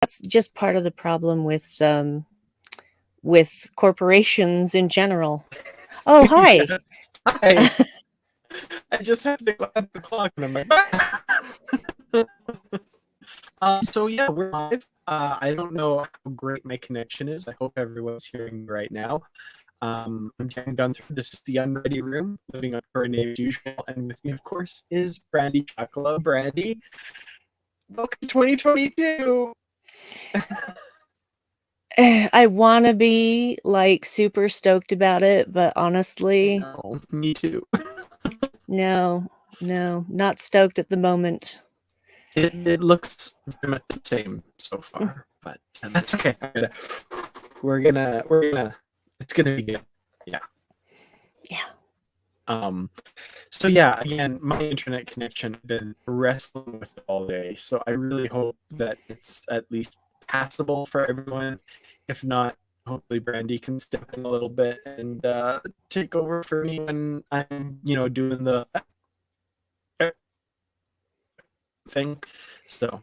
that's just part of the problem with corporations in general. Oh, hi. Yes. Hi. I just have to go at the clock and I'm like, so yeah, we're live. I don't know how great my connection is. I hope everyone's hearing me right now. I'm Gunther. This is the Unready room, living up to our name as usual. And with me, of course, is Brandi Jackola. Brandi, welcome 2022. I want to be like super stoked about it, but honestly, No, me too. no, not stoked at the moment. It looks very much the same so far, but that's okay. We're gonna. It's gonna be good. Yeah. Yeah. Um. So yeah, again, my internet connection, I've been wrestling with it all day. So I really hope that it's at least passable for everyone. If not, hopefully Brandi can step in a little bit and take over for me when I'm, doing the thing. So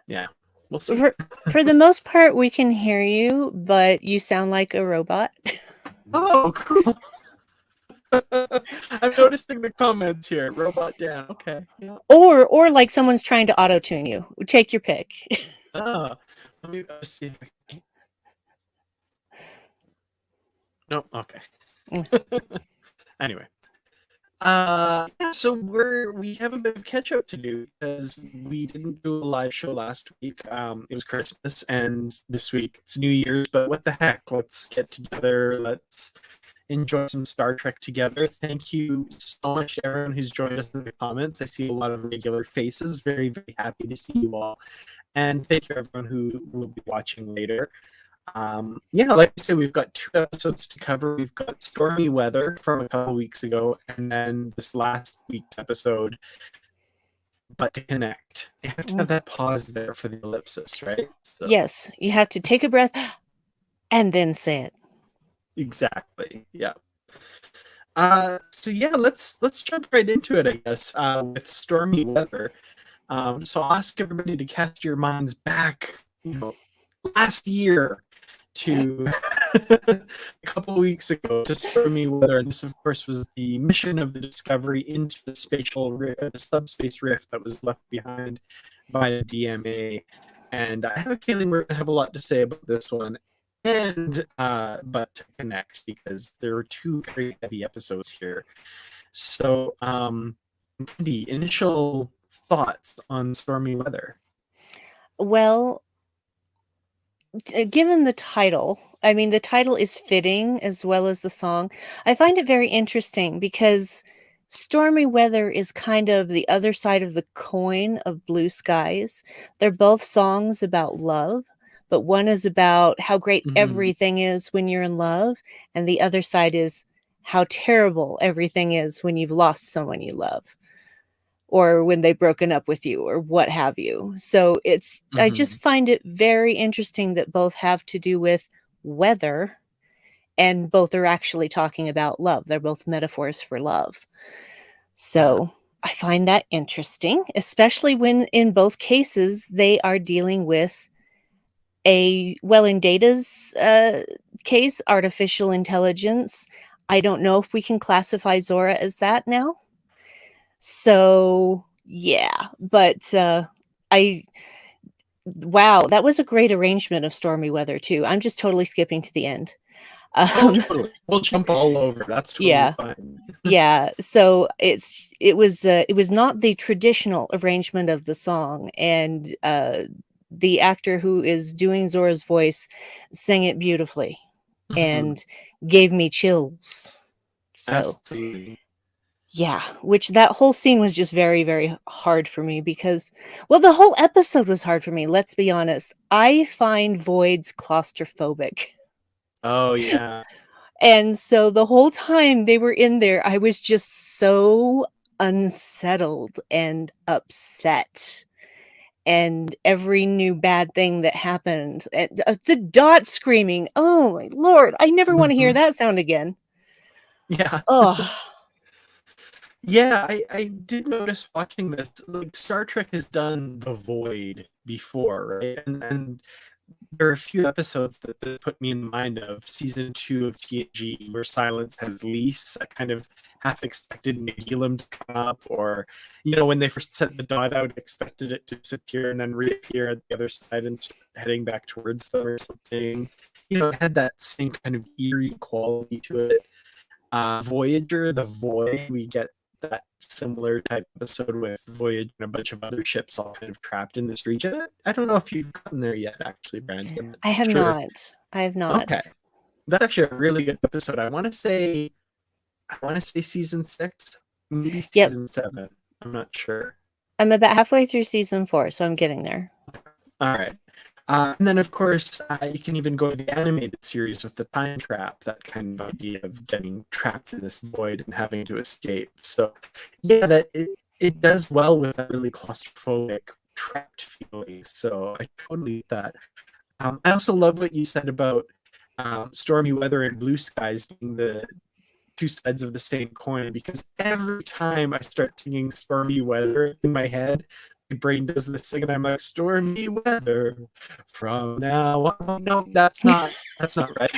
yeah, we'll see. For the most part, we can hear you, but you sound like a robot. Oh, cool. I'm noticing the comments here. Robot Dan. Okay. Yeah. Or like someone's trying to auto tune you. Take your pick. Ah, let me see if I can. No. Okay. Anyway. Yeah, so we have a bit of catch up to do because we didn't do a live show last week. It was Christmas, and this week it's New Year's, but what the heck? Let's get together. Let's enjoy some Star Trek together. Thank you so much to everyone who's joined us in the comments. I see a lot of regular faces. Very, very happy to see you all. And thank you everyone who will be watching later. Yeah, like I said, we've got 2 episodes to cover. We've got Stormy Weather from a couple weeks ago, and then this last week's episode, But to Connect. You have to have that pause there for the ellipsis, right? So, Yes, you have to take a breath and then say it. exactly. Yeah. So yeah, let's jump right into it, I guess, with Stormy Weather. So I'll ask everybody to cast your minds back, last year to a couple weeks ago to Stormy Weather. And this, of course, was the mission of the Discovery into the the subspace rift that was left behind by the DMA. And I have a feeling we're going to have a lot to say about this one. And but to connect, because there were 2 very heavy episodes here. So, the initial thoughts on Stormy Weather. Well, given the title, I mean, the title is fitting as well as the song. I find it very interesting because Stormy Weather is kind of the other side of the coin of Blue Skies. They're both songs about love, but one is about how great everything is when you're in love, and the other side is how terrible everything is when you've lost someone you love or when they've broken up with you or what have you. So I just find it very interesting that both have to do with weather and both are actually talking about love. They're both metaphors for love. So I find that interesting, especially when in both cases they are dealing with in Data's case, artificial intelligence. I don't know if we can classify Zora as that now. So yeah, but wow, that was a great arrangement of Stormy Weather too. I'm just totally skipping to the end. Totally. We'll jump all over. That's totally Yeah, fine. yeah. So it was not the traditional arrangement of the song, and the actor who is doing Zora's voice sang it beautifully and gave me chills. So Absolutely. yeah, which that whole scene was just very, very hard for me because, well, the whole episode was hard for me. Let's be honest. I find voids claustrophobic. Oh yeah. And so the whole time they were in there, I was just so unsettled and upset. And every new bad thing that happened, the dot screaming, oh my Lord, I never want to hear that sound again. Yeah. Oh. Yeah, I did notice watching this. Like Star Trek has done The Void before, right? And there are a few episodes that put me in the mind of season 2 of TNG, where Silence has Lease. I kind of half expected Nagilum to come up, or when they first sent the dot out, expected it to disappear and then reappear at the other side and start heading back towards them or something. It had that same kind of eerie quality to it. Voyager, the Void, we get that similar type episode with Voyager and a bunch of other ships all kind of trapped in this region. I don't know if you've gotten there yet, actually, Brandi. I'm not I have sure. not. I have not. Okay, that's actually a really good episode. I want to say season 6, maybe Yep. season 7. I'm not sure. I'm about halfway through season 4, so I'm getting there. All right. And then, of course, you can even go to the animated series with the time trap, that kind of idea of getting trapped in this void and having to escape. So, yeah, that it does well with that really claustrophobic, trapped feeling. So I totally get that. I also love what you said about Stormy Weather and Blue Skies being the two sides of the same coin, because every time I start singing Stormy Weather in my head, my brain does this thing and I'm like, Stormy Weather from now on. No, that's not right.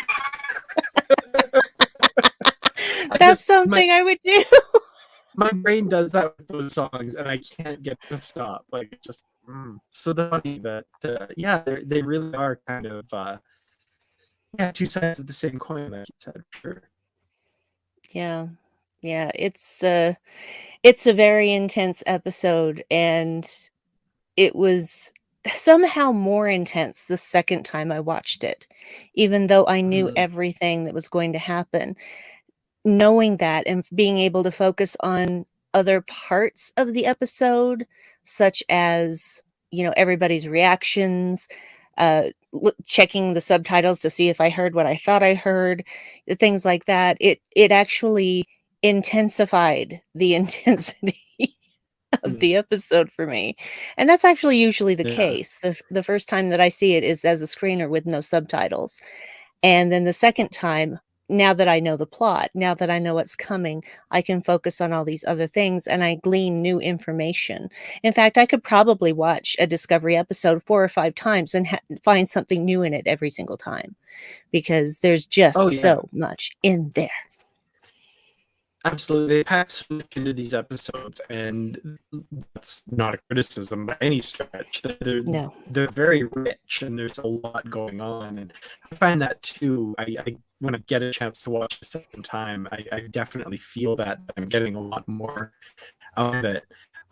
That's My something I would do. brain does that with those songs and I can't get to stop. Like, it just so funny that yeah, they really are kind of two sides of the same coin, like you said. Sure. Yeah. Yeah, it's a very intense episode, and it was somehow more intense the second time I watched it, even though I knew Mm, everything that was going to happen. Knowing that and being able to focus on other parts of the episode, such as, everybody's reactions, checking the subtitles to see if I heard what I thought I heard, things like that. It actually intensified the intensity of mm, the episode for me. And that's actually usually the yeah. case. The first time that I see it is as a screener with no subtitles. And then the second time, now that I know the plot, now that I know what's coming, I can focus on all these other things and I glean new information. In fact, I could probably watch a Discovery episode 4 or 5 times and find something new in it every single time, because there's just Oh yeah. so much in there. Absolutely. They pack so much into these episodes, and that's not a criticism by any stretch. No. They're very rich, and there's a lot going on. And I find that too. I when I get a chance to watch a second time, I definitely feel that I'm getting a lot more out of it.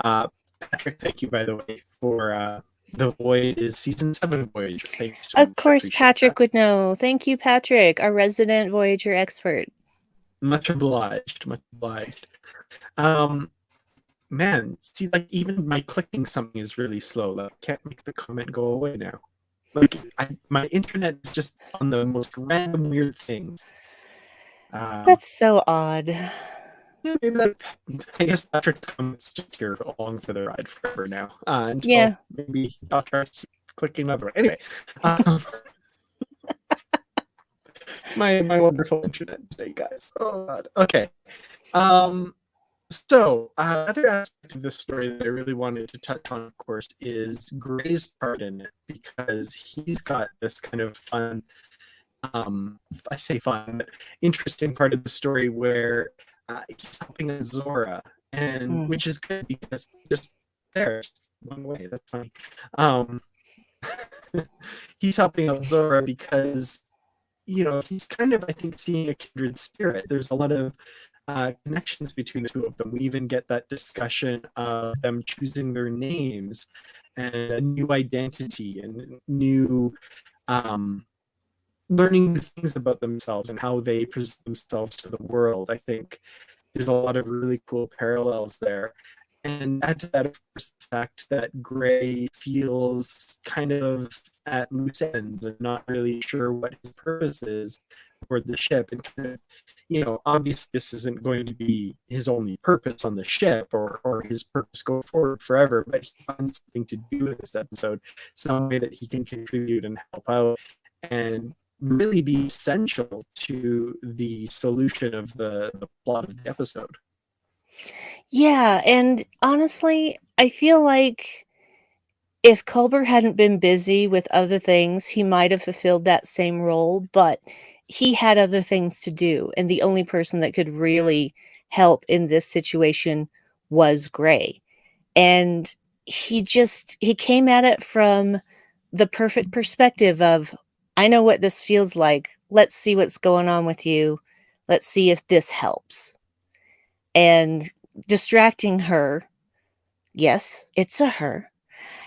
Uh, Patrick, thank you, by the way, for The Void is season 7 Voyager. Thank you so Of much. I course, appreciate that. Patrick would know. Thank you, Patrick, our resident Voyager expert. Much obliged. Much obliged. Um, Man, see, like even my clicking something is really slow. Like, I can't make the comment go away now. Like, my internet is just on the most random weird things. Um, That's so odd. yeah, maybe that. I guess Patrick's comments just here along for the ride forever now. Until Yeah. maybe I'll try to clicking another one. Anyway, um, my wonderful internet today, guys. Oh God. Okay. Um, So, other aspect of this story that I really wanted to touch on, of course, is Gray's part in it, because he's got this kind of fun, I say fun, but interesting part of the story where he's helping Azora, and Mm. which is good because he's just there, just one way. That's funny. Um, he's helping Azora because he's kind of, I think, seeing a kindred spirit. There's a lot of connections between the two of them. We even get that discussion of them choosing their names and a new identity and new um, learning new things about themselves and how they present themselves to the world. I think there's a lot of really cool parallels there. And add to that, of course, the fact that Gray feels kind of at loose ends and not really sure what his purpose is for the ship. And kind of, obviously this isn't going to be his only purpose on the ship, or his purpose go forward forever, but he finds something to do in this episode, some way that he can contribute and help out and really be essential to the solution of the plot of the episode. Yeah, and honestly, I feel like if Culber hadn't been busy with other things, he might have fulfilled that same role, but he had other things to do, and the only person that could really help in this situation was Gray. And he came at it from the perfect perspective of, "I know what this feels like. Let's see what's going on with you. Let's see if this helps." And distracting her, yes, it's a her.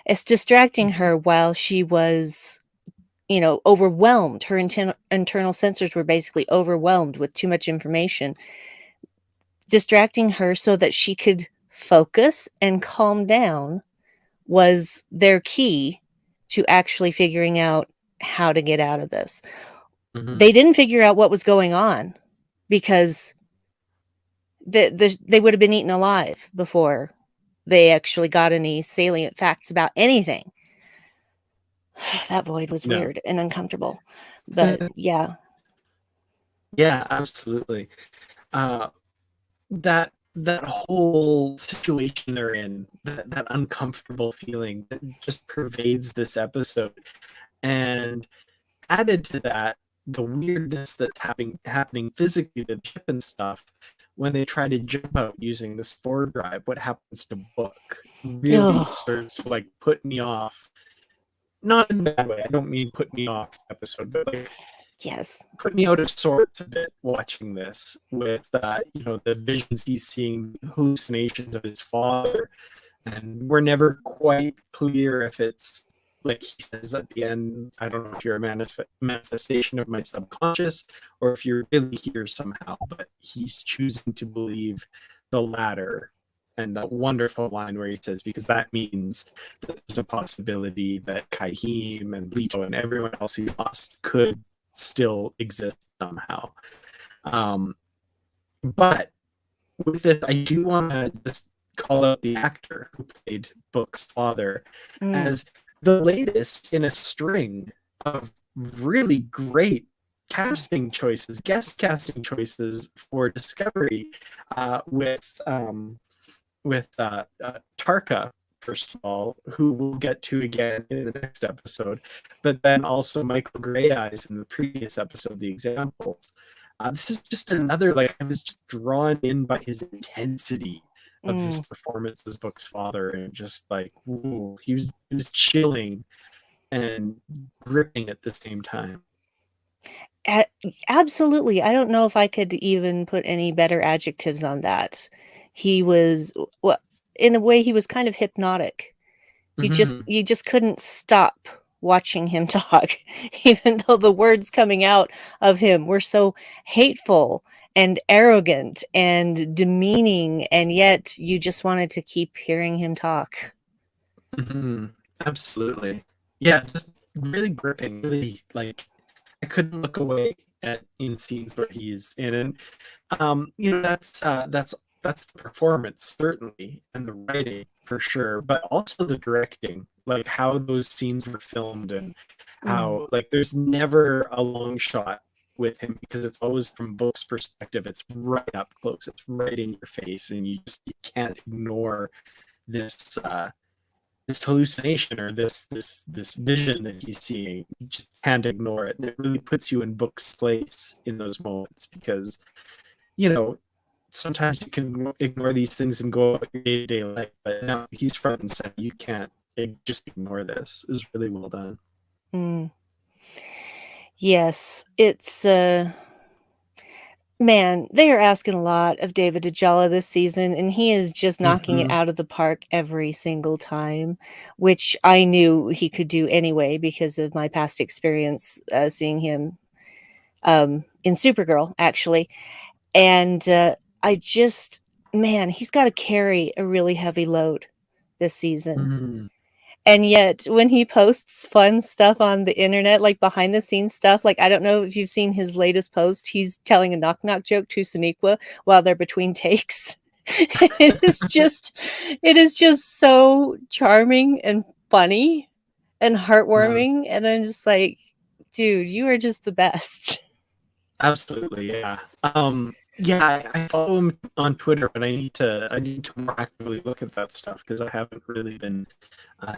It's distracting her while she was, overwhelmed. Her internal sensors were basically overwhelmed with too much information, distracting her so that she could focus and calm down was their key to actually figuring out how to get out of this. Mm-hmm. They didn't figure out what was going on because they would have been eaten alive before they actually got any salient facts about anything. That void was No. weird and uncomfortable. But yeah. Yeah, absolutely. Uh, that whole situation they're in, that uncomfortable feeling that just pervades this episode, and added to that, the weirdness that's happening physically to Chip and stuff when they try to jump out using the store drive. What happens to Book really Ugh, starts to like put me off. Not in a bad way. I don't mean put me off the episode, but like yes. put me out of sorts a bit watching this with the visions he's seeing, hallucinations of his father, and we're never quite clear if it's like he says at the end, I don't know if you're a manifestation of my subconscious or if you're really here somehow, but he's choosing to believe the latter. And that wonderful line where he says, because that means that there's a possibility that Kaheem and Leto and everyone else he lost could still exist somehow. Um, but with this, I do want to just call out the actor who played Book's father Mm, as the latest in a string of really great casting choices, guest casting choices for Discovery, with Tarka, first of all, who we'll get to again in the next episode, but then also Michael Grey Eyes in the previous episode, The Examples. This is just another, like, I was just drawn in by his intensity of his mm. performance as Book's father, and just like, ooh, he was chilling and gripping at the same time. A Absolutely, I don't know if I could even put any better adjectives on that. He was well, in a way, he was kind of hypnotic. You just Mm-hmm. you just couldn't stop watching him talk, even though the words coming out of him were so hateful and arrogant and demeaning, and yet you just wanted to keep hearing him talk. Mm-hmm. Absolutely. Yeah, just really gripping, really like I couldn't look away at in scenes where he's in, and that's the performance certainly, and the writing for sure, but also the directing, like how those scenes were filmed, and Mm, how like there's never a long shot with him because it's always from Book's perspective. It's right up close. It's right in your face, and you can't ignore this this hallucination or this vision that he's seeing. You just can't ignore it, and it really puts you in Book's place in those moments because you know sometimes you can ignore these things and go about your day-to-day life, but now he's front and center. You can't just ignore this. It was really well done. mm. Yes, man, they are asking a lot of David Ajala this season, and he is just knocking it Mm-hmm. out of the park every single time, which I knew he could do anyway because of my past experience, seeing him, in Supergirl, actually, and, I just man, he's gotta carry a really heavy load this season. Mm-hmm. And yet, when he posts fun stuff on the internet, like behind the scenes stuff, like I don't know if you've seen his latest post, he's telling a knock knock joke to Sonequa while they're between takes. It is just it is just so charming and funny and No, heartwarming, and I'm just like, "Dude, you are just the best." absolutely, yeah. Yeah, I follow him on Twitter, but I need to more actively look at that stuff because I haven't really been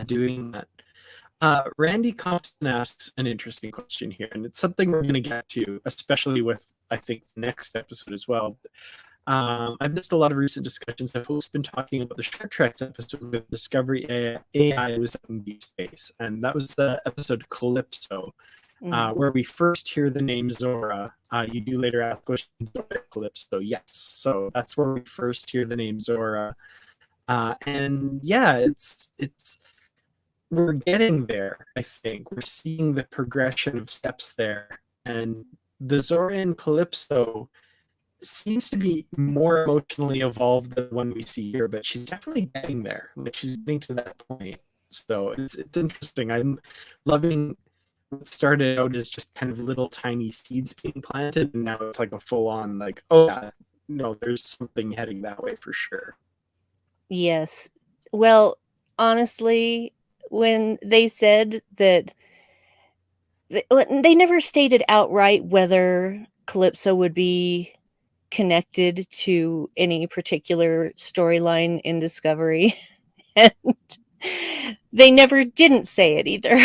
doing that. Randy Compton asks an interesting question here, and it's something we're going to get to, especially with, I think, the next episode as well. I've missed a lot of recent discussions. Have folks been talking about the Star Trek episode with Discovery AI was in deep space, and that was the episode Calypso, where we first hear the name Zora. You do later ask questions Zora Calypso. Yes, so that's where we first hear the name Zora, and yeah, it's we're getting there. I think we're seeing the progression of steps there, and the Zora and Calypso seems to be more emotionally evolved than the one we see here, but she's definitely getting there. Like she's getting to that point. So it's interesting. I'm loving what started out as just kind of little tiny seeds being planted, and now it's like a full on like, oh yeah, no, there's something heading that way for sure. Yes. Well, honestly, when they said that they never stated outright whether Calypso would be connected to any particular storyline in Discovery, and they never didn't say it either.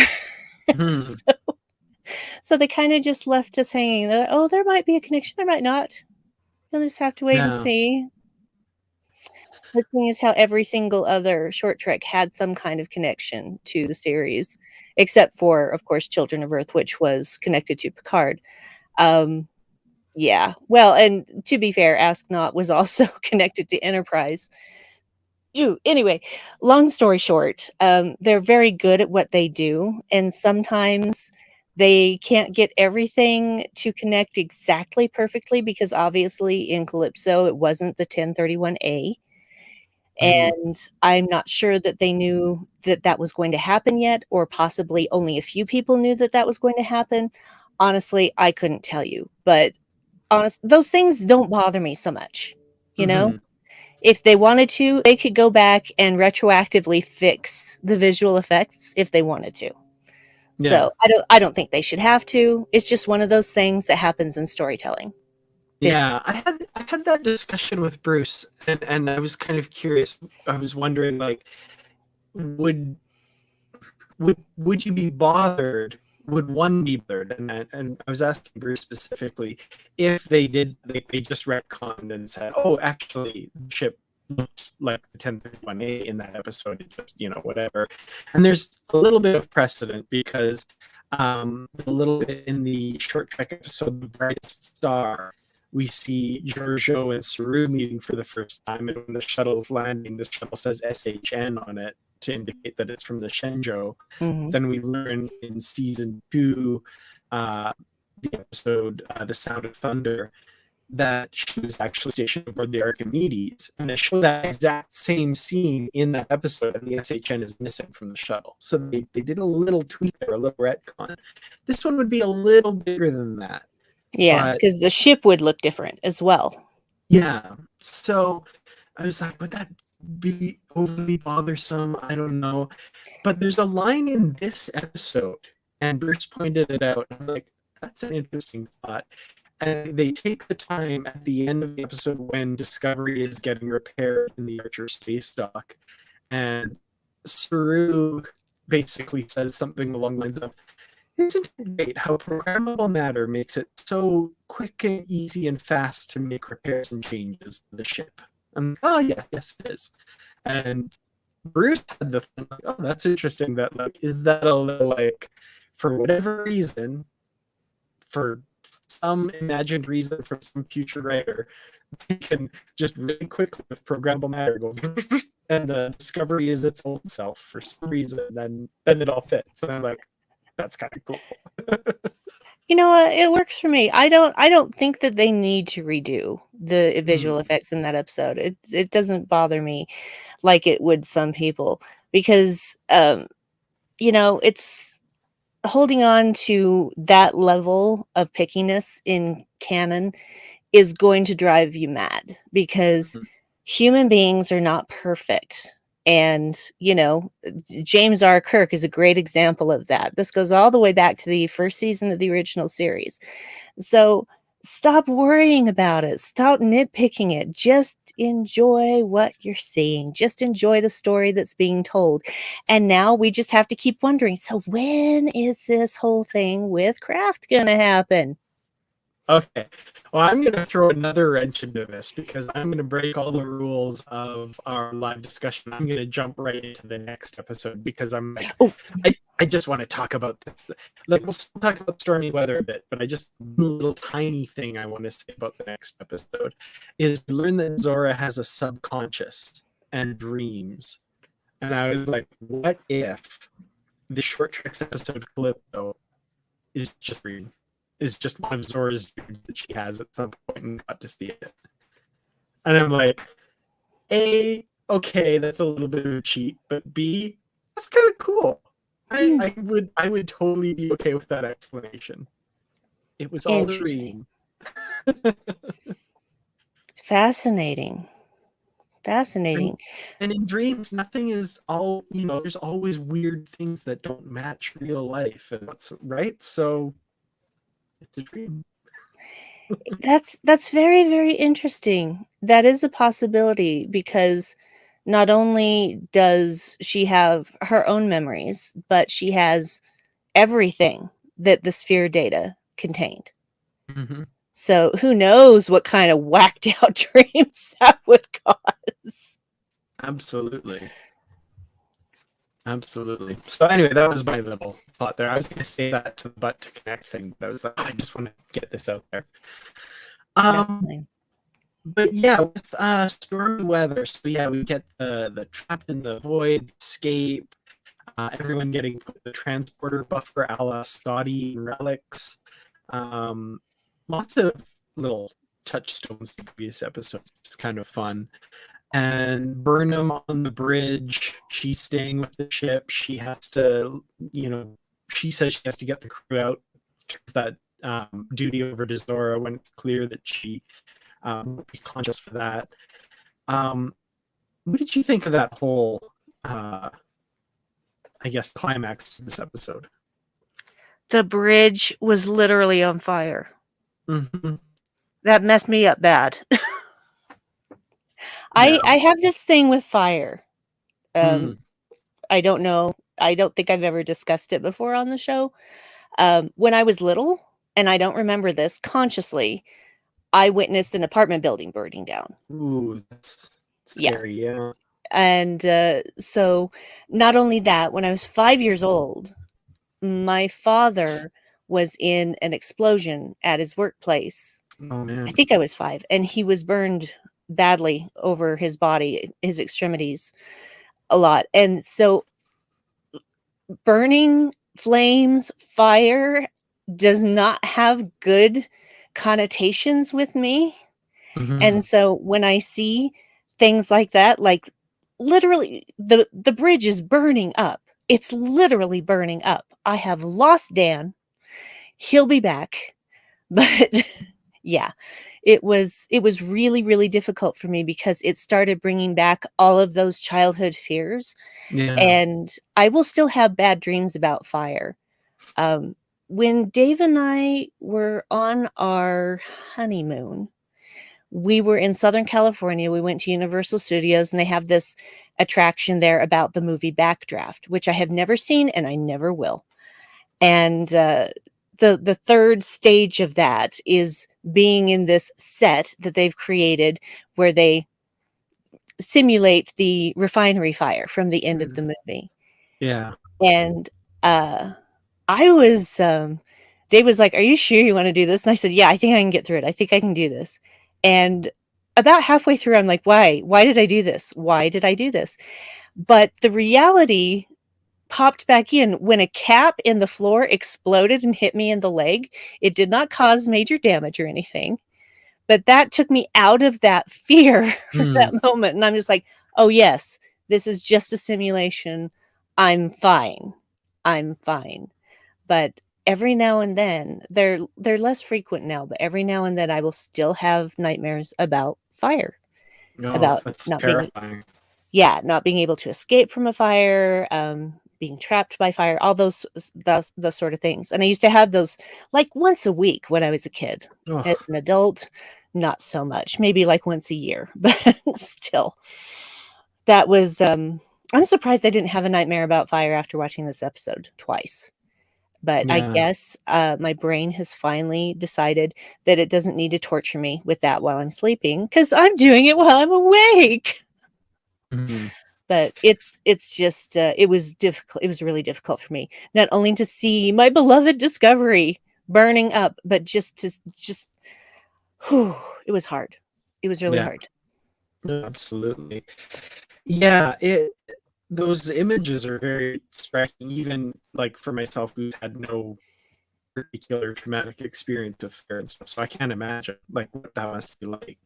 Hmm. So they kind of just left us hanging. They're like, oh, there might be a connection, there might not. You'll just have to wait and Yeah. see. The thing is how every single other short trek had some kind of connection to the series, except for, of course, Children of Earth, which was connected to Picard. Um, yeah. Well, and to be fair, Ask Not was also connected to Enterprise. Anyway, long story short, they're very good at what they do, and sometimes they can't get everything to connect exactly perfectly because obviously in Calypso it wasn't the 1031A, Hmm. and I'm not sure that they knew that that was going to happen yet, or possibly only a few people knew that that was going to happen. Honestly, I couldn't tell you, but those things don't bother me so much, you know? Hmm. If they wanted to, they could go back and retroactively fix the visual effects if they wanted to. Yeah. So I don't think they should have to. It's just one of those things that happens in storytelling. It, Yeah, I had that discussion with Bruce, and I was kind of curious. I was wondering, like, would would you be bothered? Would one be bothered? And I was asking Bruce specifically if they just retconned and said, oh, actually, the ship looked like the 1031A in that episode. It just whatever. And there's a little bit of precedent because a little bit in the short trek episode, The Brightest Star, we see Giorgio and Saru meeting for the first time, and when the shuttle is landing, the shuttle says SHN on it to indicate that it's from the Shenzhou. mhm. Then we learn in season 2, uh, the episode The Sound of Thunder, that she was actually stationed aboard the Archimedes, and they show that exact same scene in that episode, and the SHN is missing from the shuttle. So they did a little tweak there, a little retcon. This one would be a little bigger than that, Yeah, but because the ship would look different as well. yeah. So I was like, would that be overly bothersome? I don't know. But there's a line in this episode, and Bruce pointed it out. I'm like, that's an interesting thought. And they take the time at the end of the episode when Discovery is getting repaired in the Archer space dock, and Saru basically says something along the lines of, isn't it great how programmable matter makes it so quick and easy and fast to make repairs and changes to the ship? I'm like, oh yeah, yes it is. And Bruce had the thing like, oh, that's interesting. That like, is that a little like, for whatever reason, for some imagined reason from some future writer, they can just really quickly with programmable matter go, and the Discovery is its old self for some reason. Then it all fits, and I'm like, that's kind of cool. You know what? It works for me. I don't think that they need to redo the visual Mm. effects in that episode. It doesn't bother me like it would some people because it's holding on to that level of pickiness in canon is going to drive you mad because Mhm. human beings are not perfect. And, James R. Kirk is a great example of that. This goes all the way back to the first season of the original series. So Stop worrying about it. Stop nitpicking it. Just enjoy what you're seeing. Just enjoy the story that's being told. And now we just have to keep wondering, so when is this whole thing with Kraft going to happen? Okay. Well, I'm going to throw another wrench into this because I'm going to break all the rules of our live discussion. I'm going to jump right into the next episode because I'm like, Oh, I just want to talk about this. Like, we'll still talk about Stormy Weather a bit, but I just, one little tiny thing I want to say about the next episode is we learn that Zora has a subconscious and dreams. And I was like, what if the Short Tricks episode Calypso is just dream? Is just one of Zora's dreams that she has at some point and got to see it. And I'm like, A, okay, that's a little bit of a cheat, but B, that's kind of cool. I would totally be okay with that explanation. It was all a interesting. dream. Fascinating. Fascinating. And in dreams, nothing is all, there's always weird things that don't match real life. And that's right. So it's a dream. That's very, very interesting. That is a possibility because not only does she have her own memories, but she has everything that the sphere data contained. Mm-hmm. So who knows what kind of whacked out dreams that would cause. Absolutely. Absolutely. So anyway, that was my little thought there. I was going to say that to the butt to connect thing, but I was like, I just want to get this out there. But yeah, with Stormy Weather, so yeah, we get the trapped in the void, escape, everyone getting put in the transporter buffer a la Scotty and Relics. Lots of little touchstones in previous episodes, which is kind of fun. And Burnham on the bridge, she's staying with the ship. She has to, she says she has to get the crew out. Turns that duty over to Zora when it's clear that she won't be conscious for that. What did you think of that whole, I guess, climax to this episode? The bridge was literally on fire. Mm-hmm. That messed me up bad. Yeah. I have this thing with fire. Mm. I don't know. I don't think I've ever discussed it before on the show. When I was little, and I don't remember this consciously, I witnessed an apartment building burning down. Ooh, that's scary. Yeah. And so not only that, when I was 5 years old, my father was in an explosion at his workplace. Oh I man. think I was 5, and he was burned badly over his body, his extremities a lot. And so burning, flames, fire does not have good connotations with me. Mm-hmm. And so when I see things like that, like literally the bridge is burning up. It's literally burning up. I have lost Dan. He'll be back. But yeah, it was really, really difficult for me because it started bringing back all of those childhood fears. Yeah. And I will still have bad dreams about fire. When Dave and I were on our honeymoon, we were in Southern California. We went to Universal Studios, and they have this attraction there about the movie Backdraft, which I have never seen and I never will. And the third stage of that is being in this set that they've created where they simulate the refinery fire from the end of the movie. Yeah. And I was Dave was like, "Are you sure you want to do this?" And I said, "Yeah, I think I can get through it. I think I can do this." And about halfway through, I'm like, "Why? Why did I do this? Why did I do this?" But the reality popped back in when a cap in the floor exploded and hit me in the leg. It did not cause major damage or anything, but that took me out of that fear for Mm. that moment. And I'm just like, "Oh yes, this is just a simulation. I'm fine. I'm fine." But every now and then, they're less frequent now, but every now and then I will still have nightmares about fire, Oh, about that's not being terrifying. not being able to escape from a fire. being trapped by fire, all those sort of things. And I used to have those like once a week when I was a kid. Oh, As an adult, not so much. Maybe like once a year, but still. That was I'm surprised I didn't have a nightmare about fire after watching this episode twice. But I yeah. guess my brain has finally decided that it doesn't need to torture me with that while I'm sleeping because I'm doing it while I'm awake. Mhm. But it's just it was difficult. It was really difficult for me not only to see my beloved Discovery burning up, but just whew, it was hard. It was really Yeah, hard. no, absolutely. Yeah, those images are very striking, even like for myself who's had no particular traumatic experience with fire and stuff. So I can't imagine like what that must be like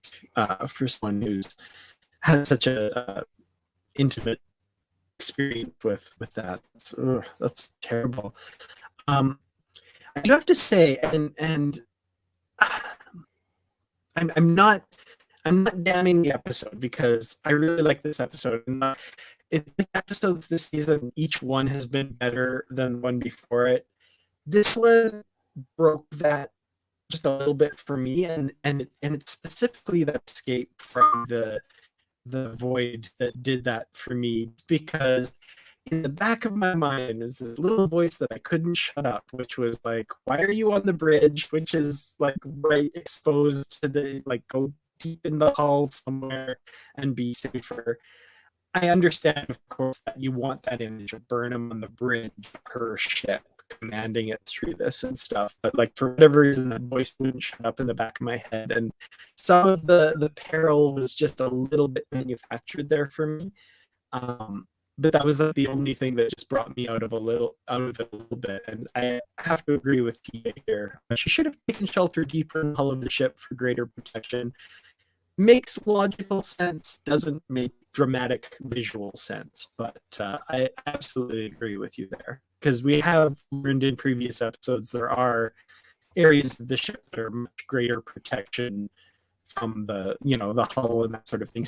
for someone who's had such a intimate experience with that. That's terrible. Um, I do have to say, and I'm not damning the episode because I really like this episode. And the episodes this season, each one has been better than the one before it. This one broke that just a little bit for me, and it's specifically that escape from the void that did that for me, because in the back of my mind is this little voice that I couldn't shut up, which was like, why are you on the bridge, which is like right exposed to the, like, go deep in the hull somewhere and be safer. I understand, of course, that you want that image of Burnham on the bridge of her ship commanding it through this and stuff, but like for whatever reason that voice wouldn't shut up in the back of my head, and some of the peril was just a little bit manufactured there for me. But that was like the only thing that just brought me out of it a little bit. And I have to agree with Tia here. She should have taken shelter deeper in the hull of the ship for greater protection. Makes logical sense, doesn't make dramatic visual sense, but I absolutely agree with you there, because we have learned in previous episodes there are areas of the ship that are much greater protection from the hull and that sort of thing,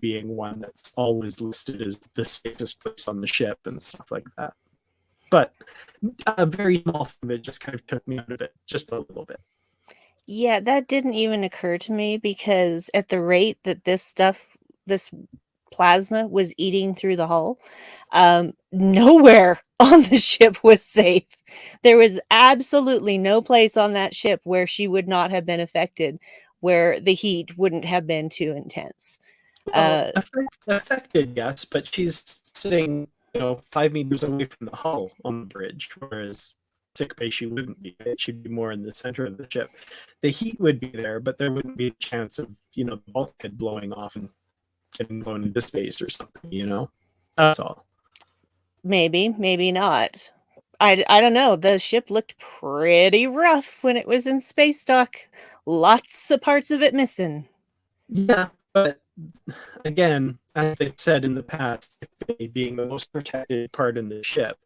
being one that's always listed as the safest place on the ship and stuff like that. But a very small thing that just kind of took me out of it just a little bit. Yeah, that didn't even occur to me because at the rate that this plasma was eating through the hull, nowhere on the ship was safe. There was absolutely no place on that ship where she would not have been affected, where the heat wouldn't have been too intense. Well, Uh, affected, yes, but she's sitting, 5 meters away from the hull on the bridge, whereas sick bay she wouldn't be. Right? She'd be more in the center of the ship. The heat would be there, but there wouldn't be a chance of the bulkhead blowing off and getting blown into space or something. That's all. maybe, maybe not. I don't know. The ship looked pretty rough when it was in space dock. Lots of parts of it missing. Yeah, but again, as I've said in the past, being the most protected part in the ship,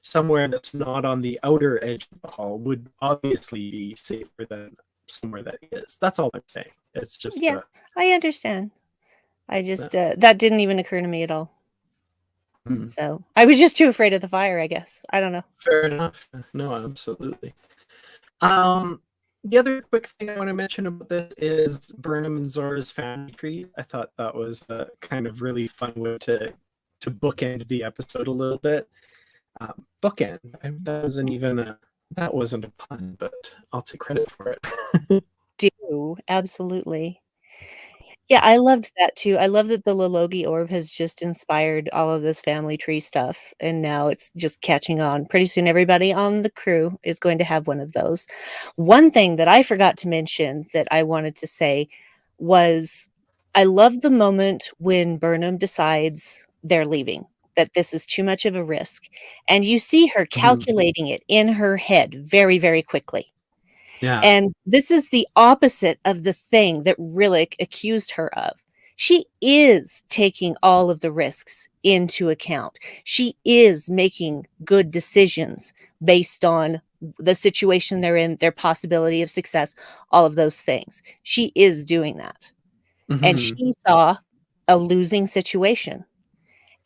somewhere that's not on the outer edge of the hull would obviously be safer than somewhere that is. That's all I'm saying. It's just Yeah, I understand. I uh, just that didn't even occur to me at all. hmm, So I was just too afraid of the fire, I guess. I don't know. fair enough. No, absolutely. Um, the other quick thing I want to mention about this is Burnham and Zora's family tree. I thought that was a kind of really fun way to bookend the episode a little bit. Bookend. That wasn't a pun, but I'll take credit for it. Do absolutely. Yeah, I loved that too. I love that the Lologi orb has just inspired all of this family tree stuff, and now it's just catching on. Pretty soon, everybody on the crew is going to have one of those. One thing that I forgot to mention that I wanted to say was I love the moment when Burnham decides they're leaving, that this is too much of a risk. And you see her Mhm. calculating it in her head very, very quickly. Yeah. And this is the opposite of the thing that Rillick accused her of. She is taking all of the risks into account. She is making good decisions based on the situation they're in, their possibility of success, all of those things. She is doing that. And Mhm. she saw a losing situation.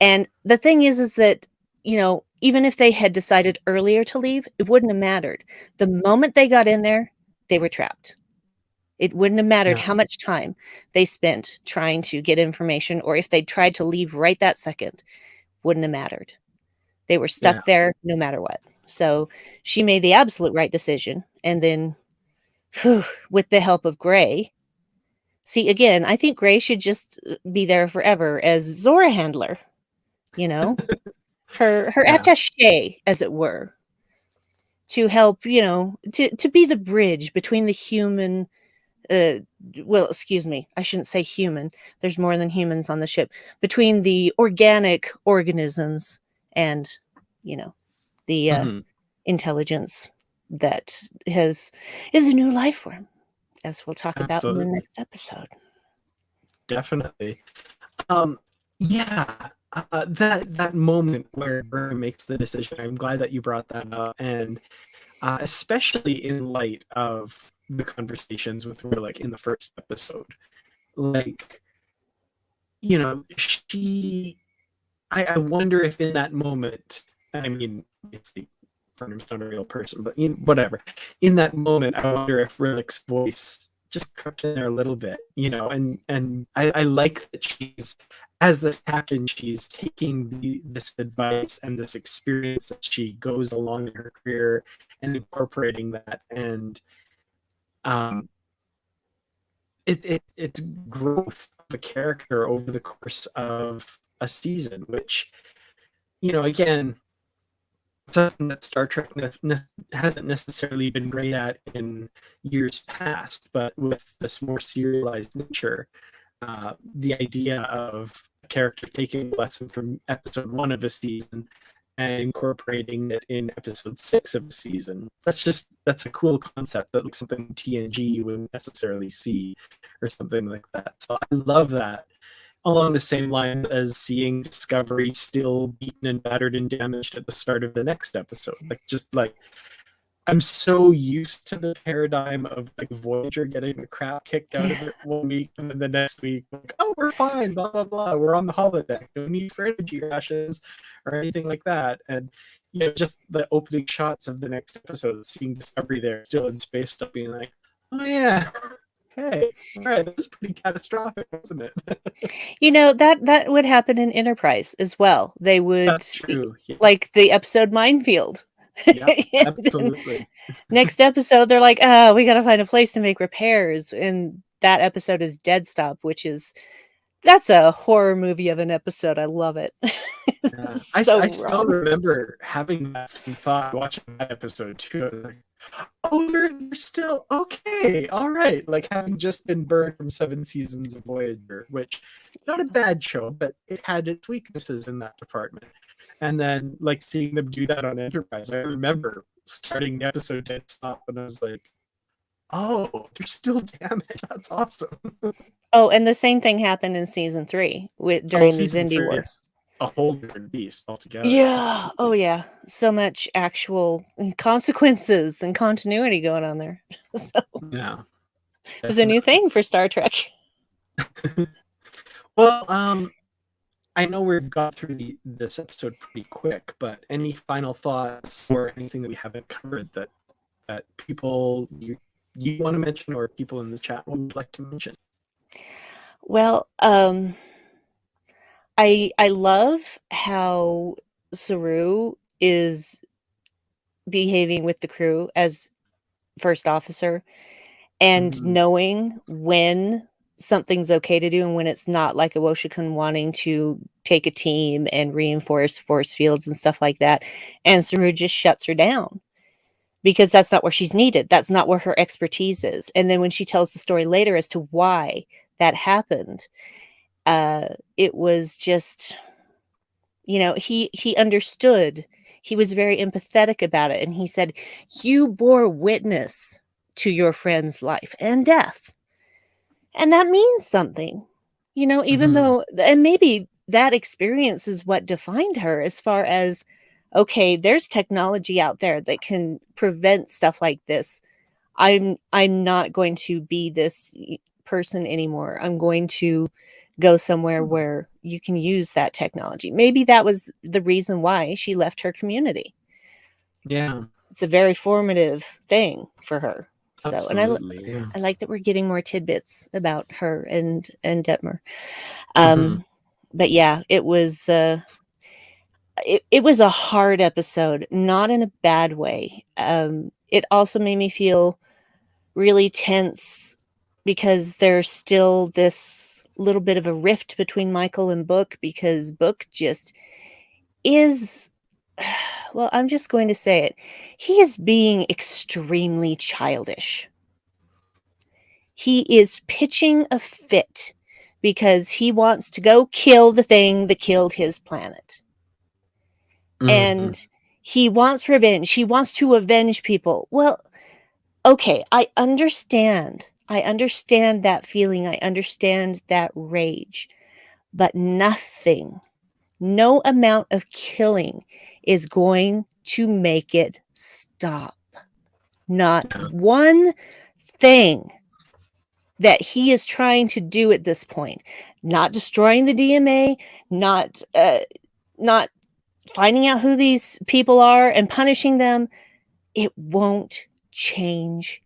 And the thing is that, you know, even if they had decided earlier to leave, it wouldn't have mattered. The moment they got in there, they were trapped. It wouldn't have mattered Yeah. how much time they spent trying to get information, or if they tried to leave right that second, wouldn't have mattered. They were Yeah. stuck there no matter what. So she made the absolute right decision. And then, whew, with the help of Gray, see, again, I think Gray should just be there forever as Zora handler, you know, her Yeah. attaché, as it were, to help, to be the bridge between the human. Uh, well, excuse me, I shouldn't say human. There's more than humans on the ship. Between the organic organisms and, the Hmm. intelligence that is a new life form, as we'll talk about in the Absolutely. next episode. Definitely. Um, yeah, that moment where Burr makes the decision, I'm glad that you brought that up, and especially in light of the conversations with Rillick in the first episode. Like, I wonder if in that moment, I mean, it's the Burnham's not a real person, but whatever. In that moment, I wonder if Rillick's voice just crept in there a little bit, and I like that she's, as this captain, she's taking this advice and this experience that she goes along in her career and incorporating that, and um, it's growth of a character over the course of a season, which, again, something that Star Trek hasn't necessarily been great at in years past, but with this more serialized nature, the idea of a character taking a lesson from episode 1 of a season and incorporating it in episode 6 of a season, that's a cool concept, that looks something TNG you wouldn't necessarily see or something like that. So I love that, along the same lines as seeing Discovery still beaten and battered and damaged at the start of the next episode. Like, I'm so used to the paradigm of like Voyager getting the crap kicked out of it 1 week, and then the next week, like, oh, we're fine, blah blah blah, we're on the holodeck, no need for energy rations or anything like that. And just the opening shots of the next episode, seeing Discovery there still in space, stuff, being like, oh yeah, hey, all right, that was pretty catastrophic, wasn't it? That would happen in Enterprise as well. They would, That's true. Yeah. like the episode Minefield. Yep. And then Absolutely. next episode, they're like, "Oh, we got to find a place to make repairs," and that episode is Dead Stop, that's a horror movie of an episode. I love it. Yeah. So I still wrong. remember having that same thought watching that episode too. I was like, oh, they're still okay. All right. Like, having just been burned from 7 seasons of Voyager, which, not a bad show, but it had its weaknesses in that department. And then, like, seeing them do that on Enterprise, I remember starting the episode Dead Stop, and I was like, oh, they're still damaged. That's awesome. Oh, and the same thing happened in season 3 Oh, during the season Xindi 3 War. is a whole different beast altogether. Yeah. Oh, Absolutely. yeah. So much actual consequences and continuity going on there. So Yeah, it was a new definitely. thing for Star Trek. Well, I know we've got through this episode pretty quick, but any final thoughts or anything that we haven't covered that people you want to mention, or people in the chat would like to mention? Well, I love how Saru is behaving with the crew as first officer, and Mhm. knowing when something's okay to do and when it's not, like Awoshikun wanting to take a team and reinforce force fields and stuff like that. And Saru just shuts her down because that's not where she's needed. That's not where her expertise is. And then when she tells the story later as to why that happened, it was just, he understood. He was very empathetic about it. And he said, "You bore witness to your friend's life and death. And that means something, even Mhm. though, and maybe that experience is what defined her as far as, okay, there's technology out there that can prevent stuff like this. I'm not going to be this person anymore. I'm going to go somewhere where you can use that technology. Maybe that was the reason why she left her community. Yeah. It's a very formative thing for her. So, and Absolutely. Yeah. I like that we're getting more tidbits about her and Detmer. Mm-hmm. But yeah, it was it was a hard episode, not in a bad way. It also made me feel really tense because there's still this little bit of a rift between Michael and Book, because Book just is, well, I'm just going to say it. He is being extremely childish. He is pitching a fit because he wants to go kill the thing that killed his planet. Mm-hmm. And he wants revenge. He wants to avenge people. Well, okay, I understand. I understand that feeling. I understand that rage. But nothing, no amount of killing is going to make it stop. Not Yeah. one thing that he is trying to do at this point. Not destroying the DMA, not finding out who these people are and punishing them. It won't change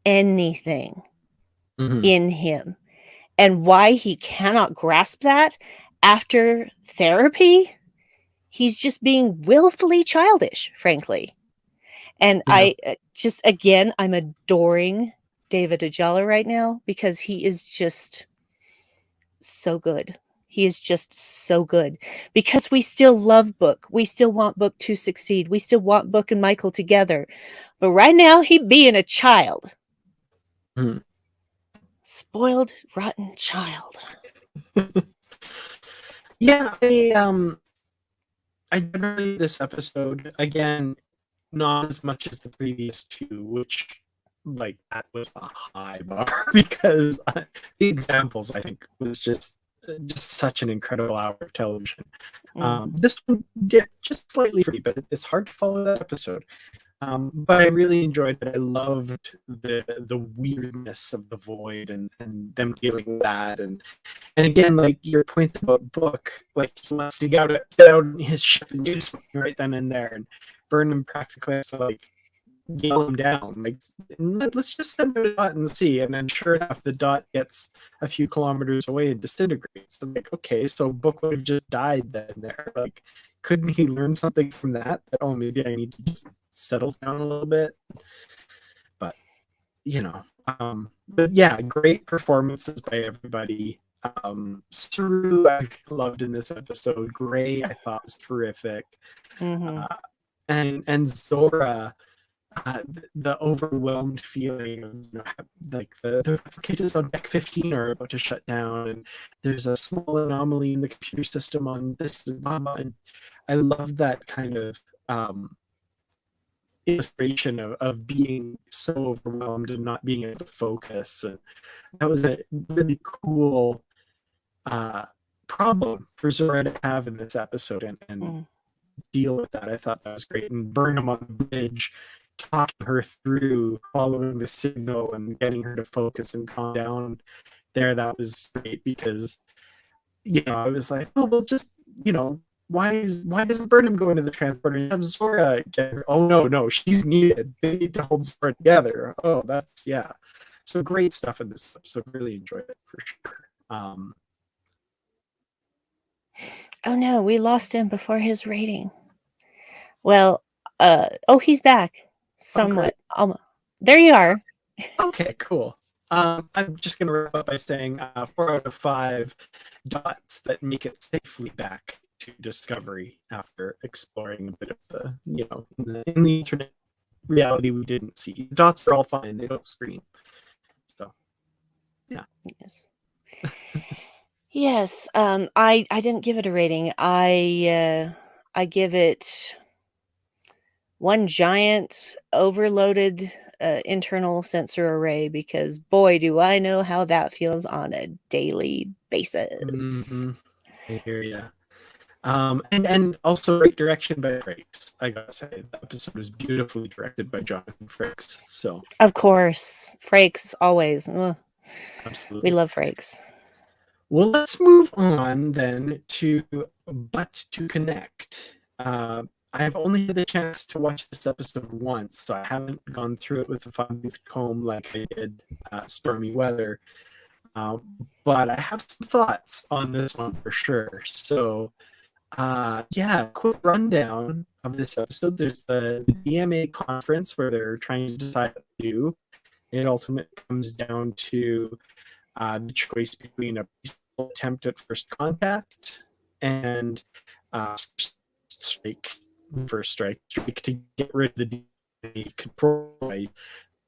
anything Mm-hmm. in him. And why he cannot grasp that after therapy, he's just being willfully childish, frankly. And Yeah. I'm adoring David Ajala right now because he is just so good. He is just so good because we still love Book. We still want Book to succeed. We still want Book and Michael together. But right now, he being a child. Mm-hmm. Spoiled, rotten child. Yeah, I generally this episode again, not as much as the previous two, which like that was a high bar because the examples I think was just such an incredible hour of television. This one did just slightly free, but it's hard to follow that episode. But I really enjoyed it. I loved the weirdness of the void and them dealing with that, and again, like your point about Book, like he wants to get out in his ship and do something right then and there, and Burnham practically has to like yell him down, like let's just send out a dot and see. And then sure enough, the dot gets a few kilometers away and disintegrates. I'm like, okay, so Book would have just died then there. Like, couldn't he learn something from that? That oh, maybe I need to just settle down a little bit. But you know, but yeah, great performances by everybody. Saru, I loved in this episode. Gray, I thought was terrific. Mm-hmm. Uh, and Zora, the overwhelmed feeling of like the replicators on deck 15 are about to shut down, and there's a small anomaly in the computer system on this and blah, blah, and I love that kind of illustration of being so overwhelmed and not being able to focus. And that was a really cool problem for Zora to have in this episode and deal with that. I thought that was great. And Burnham on the bridge talking her through following the signal and getting her to focus and calm down there, that was great because I was like, oh well, just why doesn't Burnham go into the transporter and have Zora get her? Oh no, she's needed. They need to hold Zora together. Oh, that's yeah. So great stuff in this episode. Really enjoyed it for sure. Oh no, we lost him before his rating. Well, he's back. Somewhat. There you are. Okay, cool. I'm just going to wrap up by saying 4 out of 5 dots that make it safely back to Discovery after exploring a bit of the, in the alternate reality we didn't see. The dots are all fine; they don't scream. So, yeah. Yes. Yes. I didn't give it a rating. I give it one giant overloaded internal sensor array because boy, do I know how that feels on a daily basis. Mm-hmm. I hear you. And also great direction by Frakes. I gotta say, the episode was beautifully directed by Jonathan Frakes. So, of course, Frakes always. Ugh. absolutely, We love Frakes. Well, let's move on then to But to Connect. I've only had the chance to watch this episode once, so I haven't gone through it with a fine-tooth comb like I did Stormy Weather. But I have some thoughts on this one for sure. So, yeah, quick rundown of this episode. There's the DMA conference where they're trying to decide what to do. It ultimately comes down to the choice between a peaceful attempt at first contact and strike, strike to get rid of the DNA control.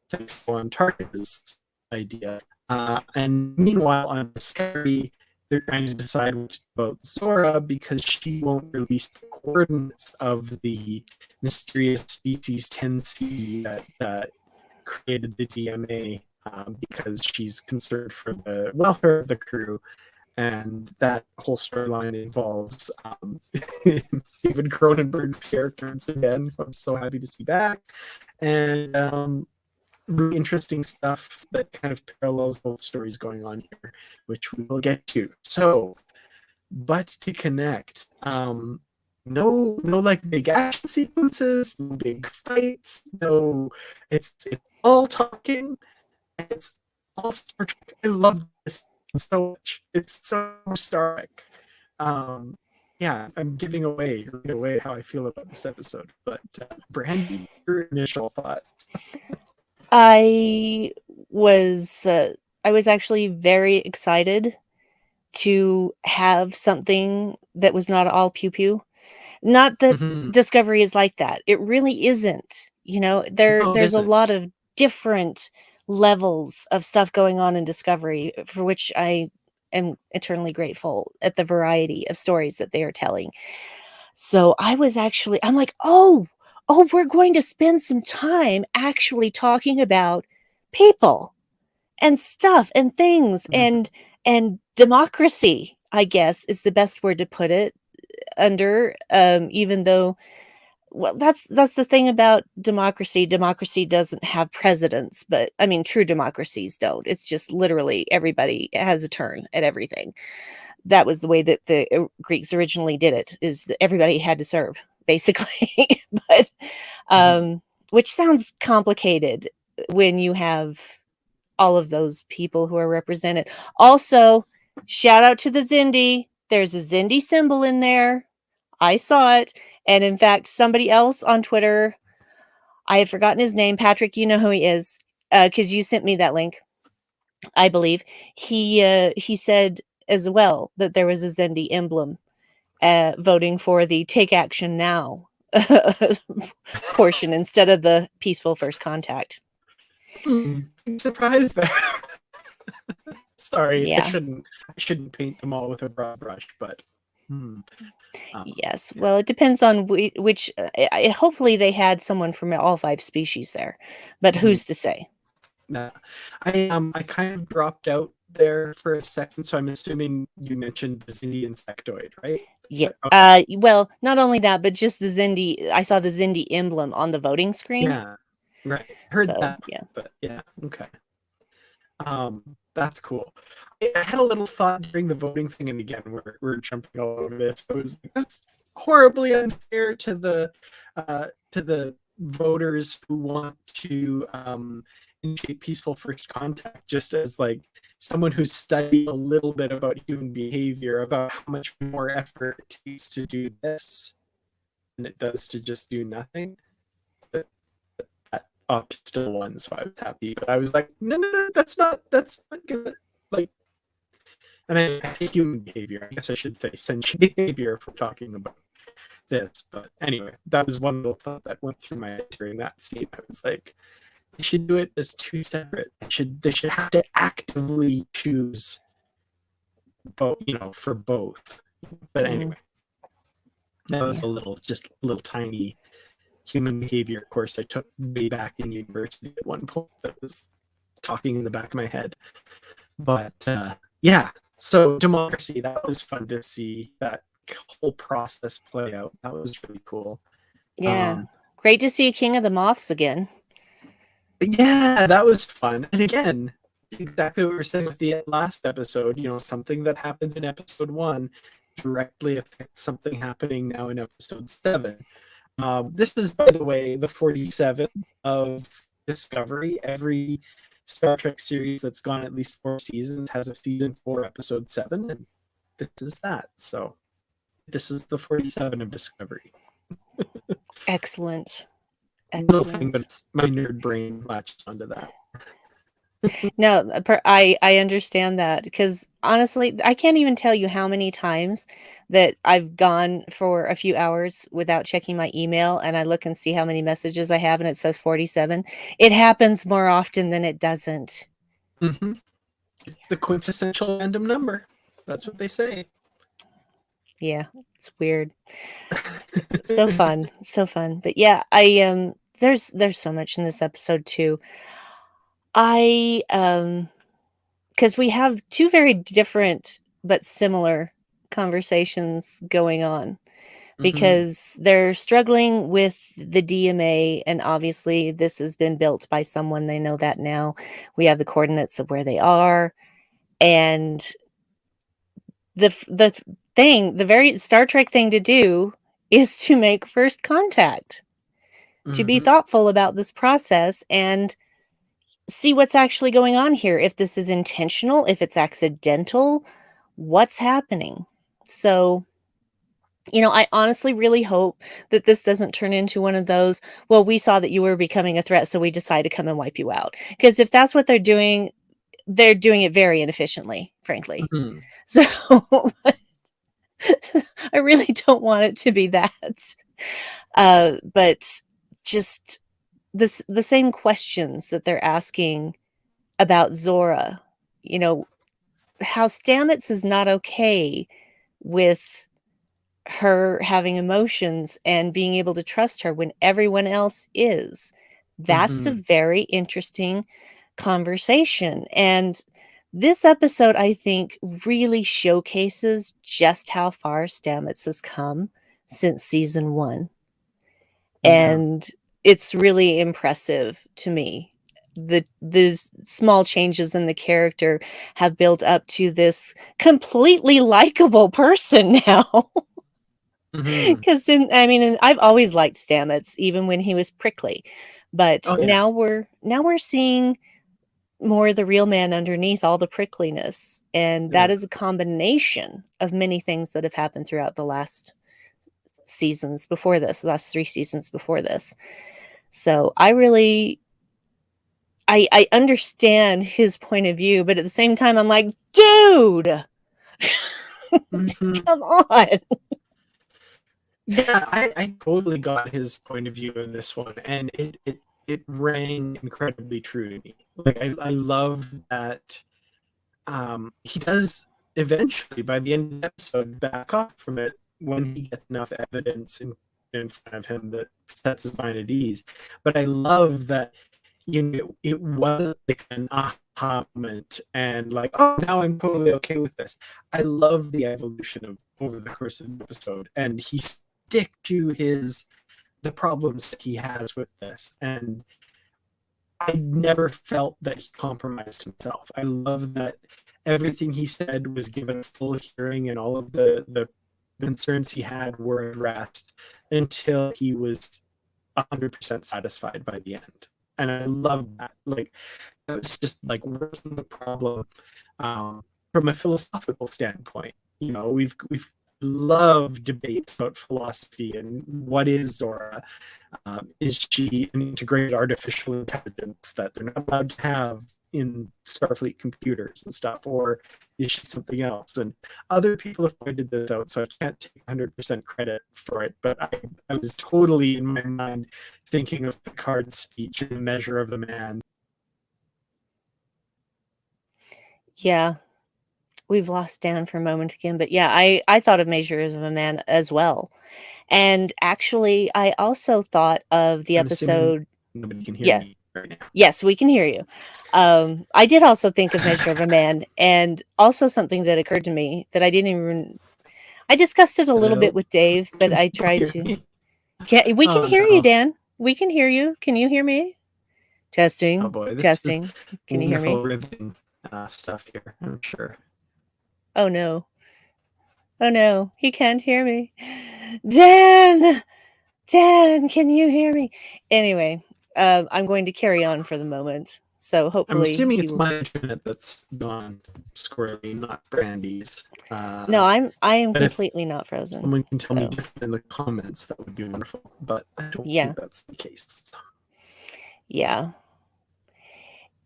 Thanks on Target's idea. And meanwhile, on Discovery, they're trying to decide what about Zora because she won't release the coordinates of the mysterious species 10C that created the DMA because she's concerned for the welfare of the crew. And that whole storyline involves David Cronenberg's character once again, who I'm so happy to see back. And really interesting stuff that kind of parallels both stories going on here, which we will get to. So, but to connect, no like big action sequences, no big fights, no, it's all talking, it's all Star Trek. I love this so much. It's so Star Trek. Yeah, I'm giving away how I feel about this episode. But Brandi, your initial thoughts? I was actually very excited to have something that was not all pew pew. Not that Mm-hmm. Discovery is like that. It really isn't. You know, No, it there's a isn't. lot of different levels of stuff going on in Discovery, for which I am eternally grateful at the variety of stories that they are telling. So I'm like, oh, we're going to spend some time actually talking about people and stuff and things Mm-hmm. and democracy, I guess is the best word to put it under, even though, well, that's the thing about democracy. Democracy doesn't have presidents, but I mean, true democracies don't. It's just literally everybody has a turn at everything. That was the way that the Greeks originally did it, is that everybody had to serve, basically. But Mm-hmm. which sounds complicated when you have all of those people who are represented. Also, shout out to the Zindi. There's a Zindi symbol in there. I saw it. And in fact, somebody else on Twitter, I have forgotten his name. Patrick, you know who he is, because you sent me that link, I believe. He said as well that there was a Zindi emblem voting for the Take Action Now portion instead of the peaceful first contact. Surprise there. Sorry, Yeah. I shouldn't paint them all with a broad brush, but Yes. Well, it depends on which. Hopefully, they had someone from all 5 species there, but mm-hmm. who's to say? Nah. I kind of dropped out there for a second, so I'm assuming you mentioned the Zindi insectoid, right? Yeah. Okay. Well, not only that, but just the Zindi. I saw the Zindi emblem on the voting screen. Yeah, right. Heard So that, yeah. but yeah, okay. That's cool. I had a little thought during the voting thing, and again, we're jumping all over this. I was like, that's horribly unfair to the voters who want to initiate peaceful first contact. Just as like someone who's studied a little bit about human behavior, about how much more effort it takes to do this than it does to just do nothing. Up still won, so I was happy. But I was like, no, that's not good. Like, and I take human behavior. I guess I should say sentient behavior if we're talking about this. But anyway, that was one little thought that went through my head during that scene. I was like, they should do it as 2 separate. They should have to actively choose both, for both. But anyway, that was a little tiny human behavior course I took way back in university at one point that was talking in the back of my head. But yeah, so democracy, that was fun to see that whole process play out. That was really cool. Yeah. Great to see King of the Moths again. Yeah, that was fun. And again, exactly what we were saying with the last episode. You know, something that happens in episode 1 directly affects something happening now in episode 7. This is, by the way, the 47 of Discovery. Every Star Trek series that's gone at least 4 seasons has a season 4, episode 7, and this is that. So this is the 47 of Discovery. Excellent. Little thing, Excellent. but it's my nerd brain latches onto that. No, I understand that because honestly, I can't even tell you how many times that I've gone for a few hours without checking my email and I look and see how many messages I have and it says 47. It happens more often than it doesn't. Mm-hmm. It's the quintessential random number. That's what they say. Yeah, it's weird. So fun, so fun. But yeah, there's so much in this episode too. I because we have two very different but similar conversations going on Mm-hmm. because they're struggling with the DMA, and obviously this has been built by someone. They know that now. We have the coordinates of where they are, and the thing, the very Star Trek thing to do is to make first contact, to be Mm-hmm. thoughtful about this process and see what's actually going on here. If this is intentional, if it's accidental, what's happening. So, I honestly really hope that this doesn't turn into one of those, well, we saw that you were becoming a threat, so we decided to come and wipe you out. Because if that's what they're doing it very inefficiently, frankly. Mm-hmm. So I really don't want it to be that. But just the same questions that they're asking about Zora, you know, how Stamets is not okay with her having emotions and being able to trust her when everyone else is. That's a Mm-hmm. very interesting conversation. And this episode, I think, really showcases just how far Stamets has come since season 1. Yeah. And it's really impressive to me. The small changes in the character have built up to this completely likable person now. Mm-hmm. Because and I've always liked Stamets, even when he was prickly, but Oh yeah. now we're seeing more of the real man underneath all the prickliness, and that Yeah. is a combination of many things that have happened throughout the last seasons before this, the last 3 seasons before this. So I understand his point of view, but at the same time, I'm like, dude, Mm-hmm. come on. Yeah, I totally got his point of view in this one, and it rang incredibly true to me. Like I love that he does eventually, by the end of the episode, back off from it when he gets enough evidence in front of him that sets his mind at ease. But I love that, it wasn't like an aha moment and like, oh, now I'm totally okay with this. I love the evolution of over the course of the episode, and he stick to the problems that he has with this, and I never felt that he compromised himself. I love that everything he said was given a full hearing, and all of the concerns he had were addressed until he was 100% satisfied by the end. And I love that. Like, that was just like working the problem from a philosophical standpoint. We've loved debates about philosophy and what is Zora. Is she an integrated artificial intelligence that they're not allowed to have in Starfleet computers and stuff, or is she something else? And other people have pointed this out, so I can't take 100% credit for it, but I was totally in my mind thinking of Picard's speech in Measure of the Man. Yeah, we've lost Dan for a moment again, but yeah, I thought of Measures of a Man as well. And actually, I also thought of the I'm assuming episode. nobody can hear Yeah, me right now. yes, we can hear you. I did also think of Measure of a Man, and also something that occurred to me that I discussed it a little bit Hello? with Dave, but Can I people tried hear to. me? Yeah, we can Oh hear you, no. Dan. We can hear you. Can you hear me? Testing, Oh boy, this is testing. Can you hear wonderful me? riveting stuff here, I'm sure. Oh no. Oh no, he can't hear me. Dan! Dan, can you hear me? Anyway, I'm going to carry on for the moment. So I'm hopefully assuming he it's will. my internet that's gone squirrely, not Brandy's. No, I am But if completely not frozen. someone can tell me So different in the comments, that would be wonderful. But I don't yeah, think that's the case. yeah.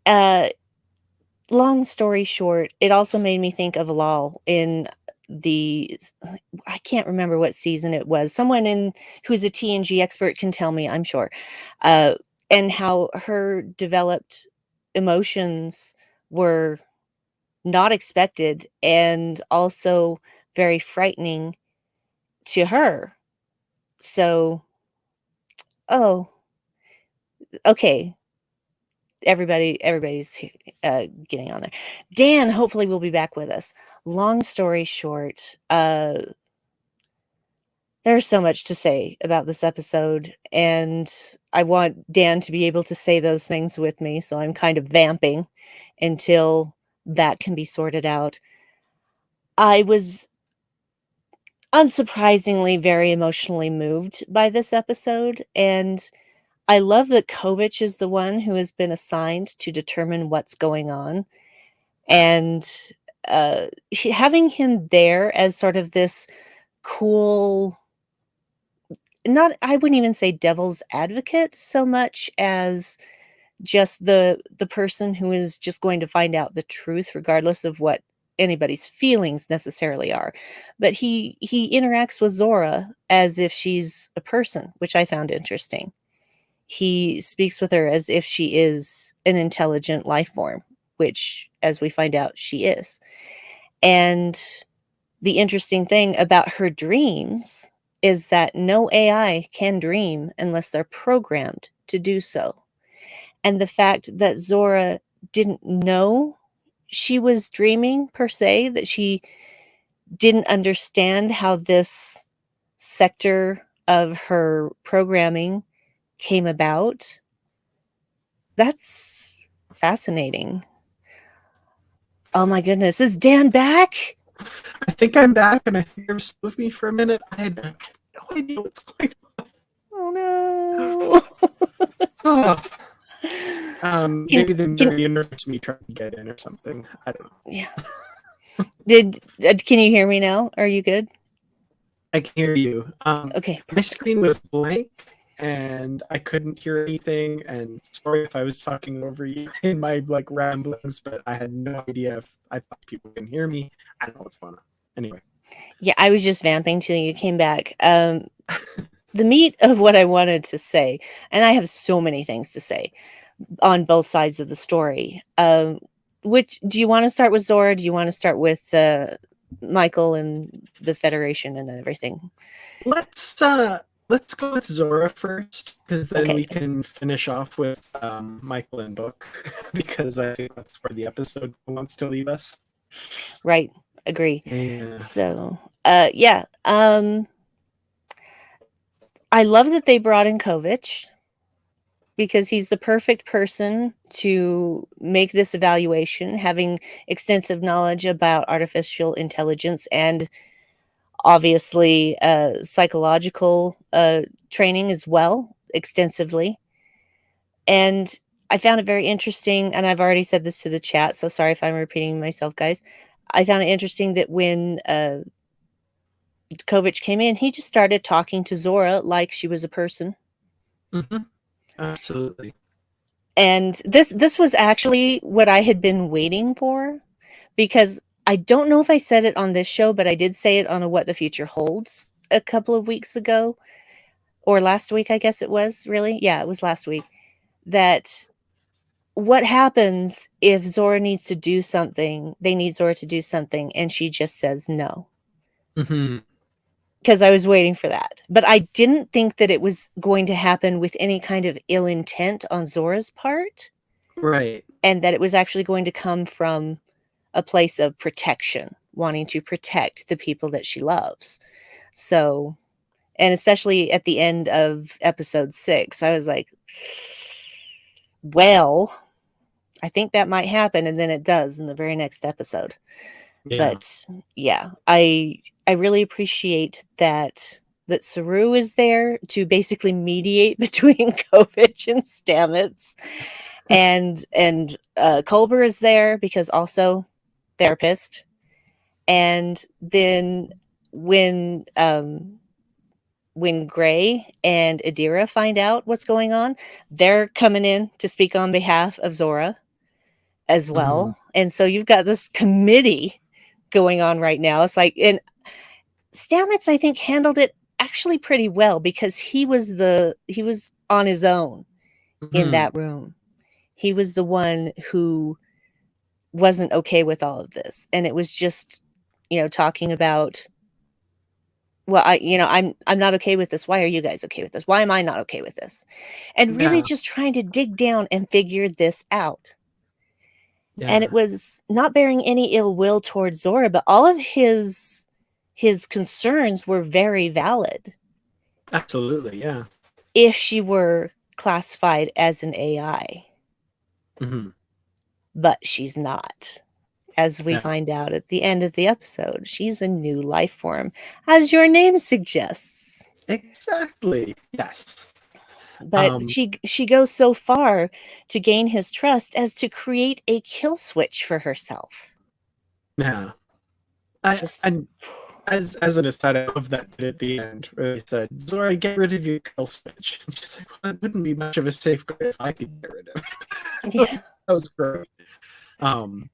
Uh, long story short, it also made me think of Lal in the I can't remember what season it was. Someone in who's a TNG expert can tell me, I'm sure. Uh, and how her developed emotions were not expected and also very frightening to her. So, oh, okay. Everybody's getting on there. Dan hopefully will be back with us. Long story short, there's so much to say about this episode, and I want Dan to be able to say those things with me, so I'm kind of vamping until that can be sorted out. I was unsurprisingly very emotionally moved by this episode, and I love that Kovich is the one who has been assigned to determine what's going on, and having him there as sort of this cool, not, I wouldn't even say devil's advocate so much as just the person who is just going to find out the truth regardless of what anybody's feelings necessarily are. But he interacts with Zora as if she's a person, which I found interesting. He speaks with her as if she is an intelligent life form, which, as we find out, she is. And the interesting thing about her dreams is that no AI can dream unless they're programmed to do so. And the fact that Zora didn't know she was dreaming per se, that she didn't understand how this sector of her programming came about, that's fascinating. Oh my goodness, is Dan back? I think I'm back, and I think you're still with me for a minute. I had no idea what's going Oh on. can Maybe the can universe me trying to get in or something. I don't know. yeah. Can you hear me now? Are you good? I can hear you. Okay, My perfect. screen was blank, and I couldn't hear anything. And sorry if I was talking over you in my like ramblings, but I had no idea if I thought people can hear me. I don't know what's going on. Anyway, Yeah, I was just vamping till you came back. The meat of what I wanted to say, and I have so many things to say on both sides of the story. Which do you want to start with, Zora? Do you want to start with Michael and the Federation and everything? let's let's go with Zora first, because then Okay, we can finish off with Michael and Book, because I think that's where the episode wants to leave us. right, agree. Yeah. So, yeah, I love that they brought in Kovich because he's the perfect person to make this evaluation, having extensive knowledge about artificial intelligence and obviously psychological training as well, extensively. And I found it very interesting, and I've already said this to the chat, so sorry if I'm repeating myself, guys. I found it interesting that when Kovich came in, he just started talking to Zora like she was a person. Mm-hmm. Absolutely. And this was actually what I had been waiting for, because I don't know if I said it on this show, but I did say it on a What the Future Holds a couple of weeks ago, or last week, I guess it was, really. Yeah, it was last week. That what happens if Zora needs to do something, they need Zora to do something, and she just says no. Mm-hmm. Because I was waiting for that. But I didn't think that it was going to happen with any kind of ill intent on Zora's part, Right. and that it was actually going to come from a place of protection, wanting to protect the people that she loves. So, and especially at the end of episode 6, I was like, well, I think that might happen, and then it does in the very next episode. Yeah. But yeah, I really appreciate that Saru is there to basically mediate between Kovich and Stamets, and Culber is there because also therapist. And then when when Gray and Adira find out what's going on, they're coming in to speak on behalf of Zora as Mhm. well. And so you've got this committee going on right now. It's like, and Stamets, I think, handled it actually pretty well because he was on his own in Mhm. that room. He was the one who wasn't okay with all of this, and it was just, talking about, well, I'm not okay with this. Why are you guys okay with this? Why am I not okay with this? And really Yeah. just trying to dig down and figure this out. And it Yeah. was not bearing any ill will towards Zora, but all of his concerns were very valid Absolutely. Yeah. if she were classified as an AI, Mhm. but she's not. As we Yeah. find out at the end of the episode, she's a new life form, as your name suggests. Exactly. Yes. But Um. she goes so far to gain his trust as to create a kill switch for herself. Yeah. I Just and as an aside, I love that bit at the end where they said, "Zora, get rid of your kill switch." And she's like, "Well, it wouldn't be much of a safeguard if I could get rid of it." yeah. That was great. Um.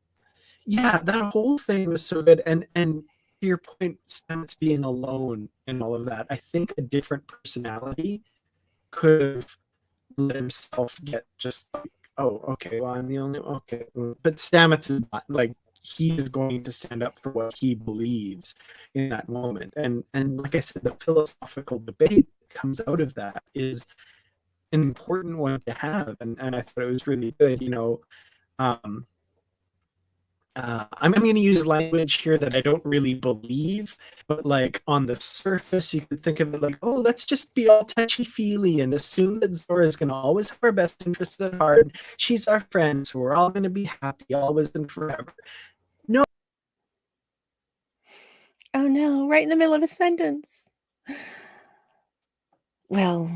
Yeah, that whole thing was so good. And to your point, Stamets being alone and all of that, I think a different personality could have let himself get just like, oh, okay, well, I'm the only okay. But Stamets is not like he's going to stand up for what he believes in that moment. And like I said, the philosophical debate that comes out of that is an important one to have. And I thought it was really good, um, I'm going to use language here that I don't really believe, but like on the surface, you could think of it like, oh, let's just be all touchy feely and assume that Zora is going to always have our best interests at heart. She's our friend, so we're all going to be happy always and forever. No. Oh no, right in the middle of a sentence. Well,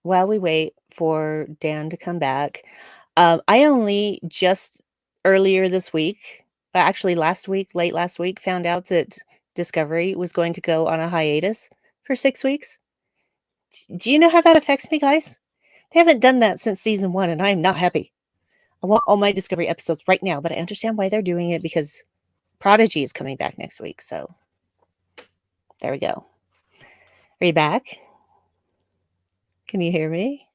while we wait for Dan to come back, I only just earlier this week, actually last week, late last week, found out that Discovery was going to go on a hiatus for 6 weeks. Do you know how that affects me, guys? They haven't done that since season one, and I am not happy. I want all my Discovery episodes right now, but I understand why they're doing it because Prodigy is coming back next week. So there we go. Are you back? Can you hear me?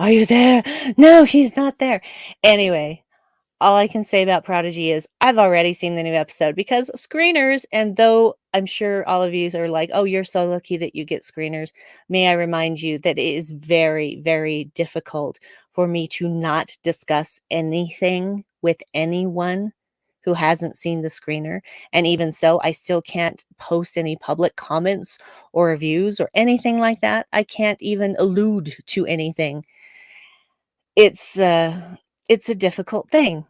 Are you there? No, he's not there. Anyway, all I can say about Prodigy is I've already seen the new episode because screeners, and though I'm sure all of you are like, oh, you're so lucky that you get screeners, may I remind you that it is very, very difficult for me to not discuss anything with anyone who hasn't seen the screener. And even so, I still can't post any public comments or reviews or anything like that. I can't even allude to anything. It's it's a difficult thing,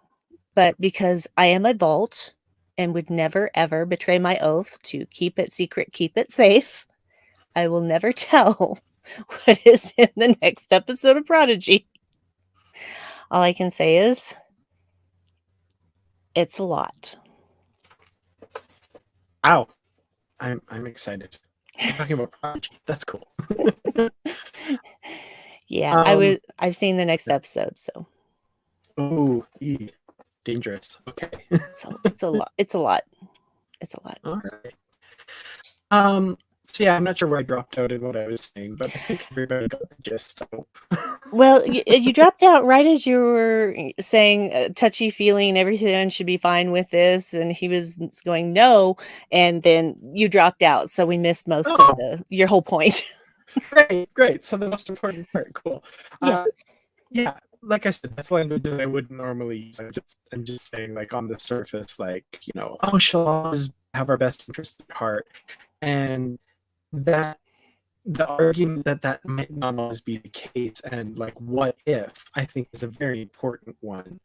but because I am a vault and would never ever betray my oath to keep it secret, keep it safe, I will never tell what is in the next episode of Prodigy. All I can say is it's a lot. Ow. I'm excited. We're talking about Prodigy. That's cool. Yeah, um I've seen the next episode, so oh, dangerous. Okay. it's a lot. It's a lot. It's a lot. All right. So yeah, I'm not sure where I dropped out in what I was saying, but I think everybody got the gist. Well, you dropped out right as you were saying touchy feeling and everything should be fine with this, and he was going no, and then you dropped out, so we missed most of Oh, your whole point. great. So the most important part, cool. Yes. Yeah, like I said, that's language that I wouldn't normally use. I'm just saying, like on the surface, like oh, she'll always have our best interests at heart, and that the argument that that might not always be the case, and like what if, I think is a very important one.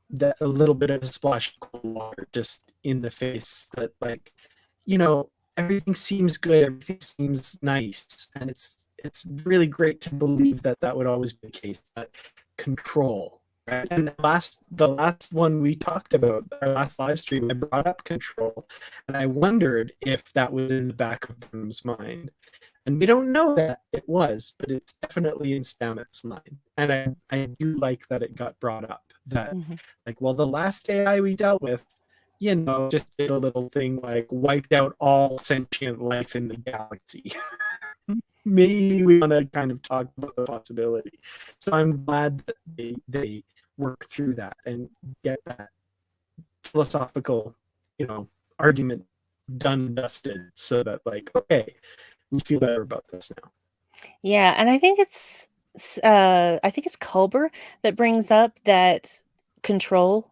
That a little bit of a splash of cold water just in the face, that like, you know, everything seems good, everything seems nice, and it's really great to believe that that would always be the case, but control, right? And the last one we talked about, our last live stream, I brought up control, and I wondered if that was in the back of Brim's mind. And we don't know that it was, but it's definitely in Stamets' mind. And I do like that it got brought up. That, Mhm. like, well, the last AI we dealt with, you know, just did a little thing like wiped out all sentient life in the galaxy. Maybe we want to kind of talk about the possibility. So I'm glad that they work through that and get that philosophical, you know, argument done and dusted, so that like, okay, we feel better about this now. Yeah, and I think it's Culber that brings up that Control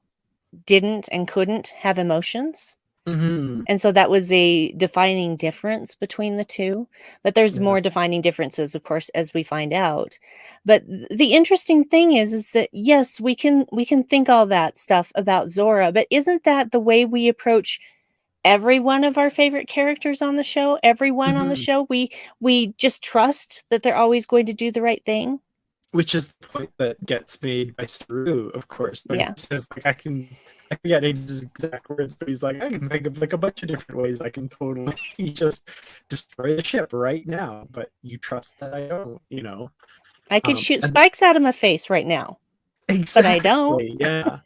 didn't and couldn't have emotions. Mm-hmm. And so that was a defining difference between the two. But there's Yeah. more defining differences, of course, as we find out. But the interesting thing is that yes, we can think all that stuff about Zora, but isn't that the way we approach every one of our favorite characters on the show? Everyone on the Mm-hmm. show, we just trust that they're always going to do the right thing. Which is the point that gets made by Saru, of course, when he Yeah. says like, I forget his exact words, but he's like, I can think of like a bunch of different ways I can totally just destroy the ship right now, but you trust that I don't, you know. I could shoot And spikes out of my face right now, but I don't. exactly, yeah.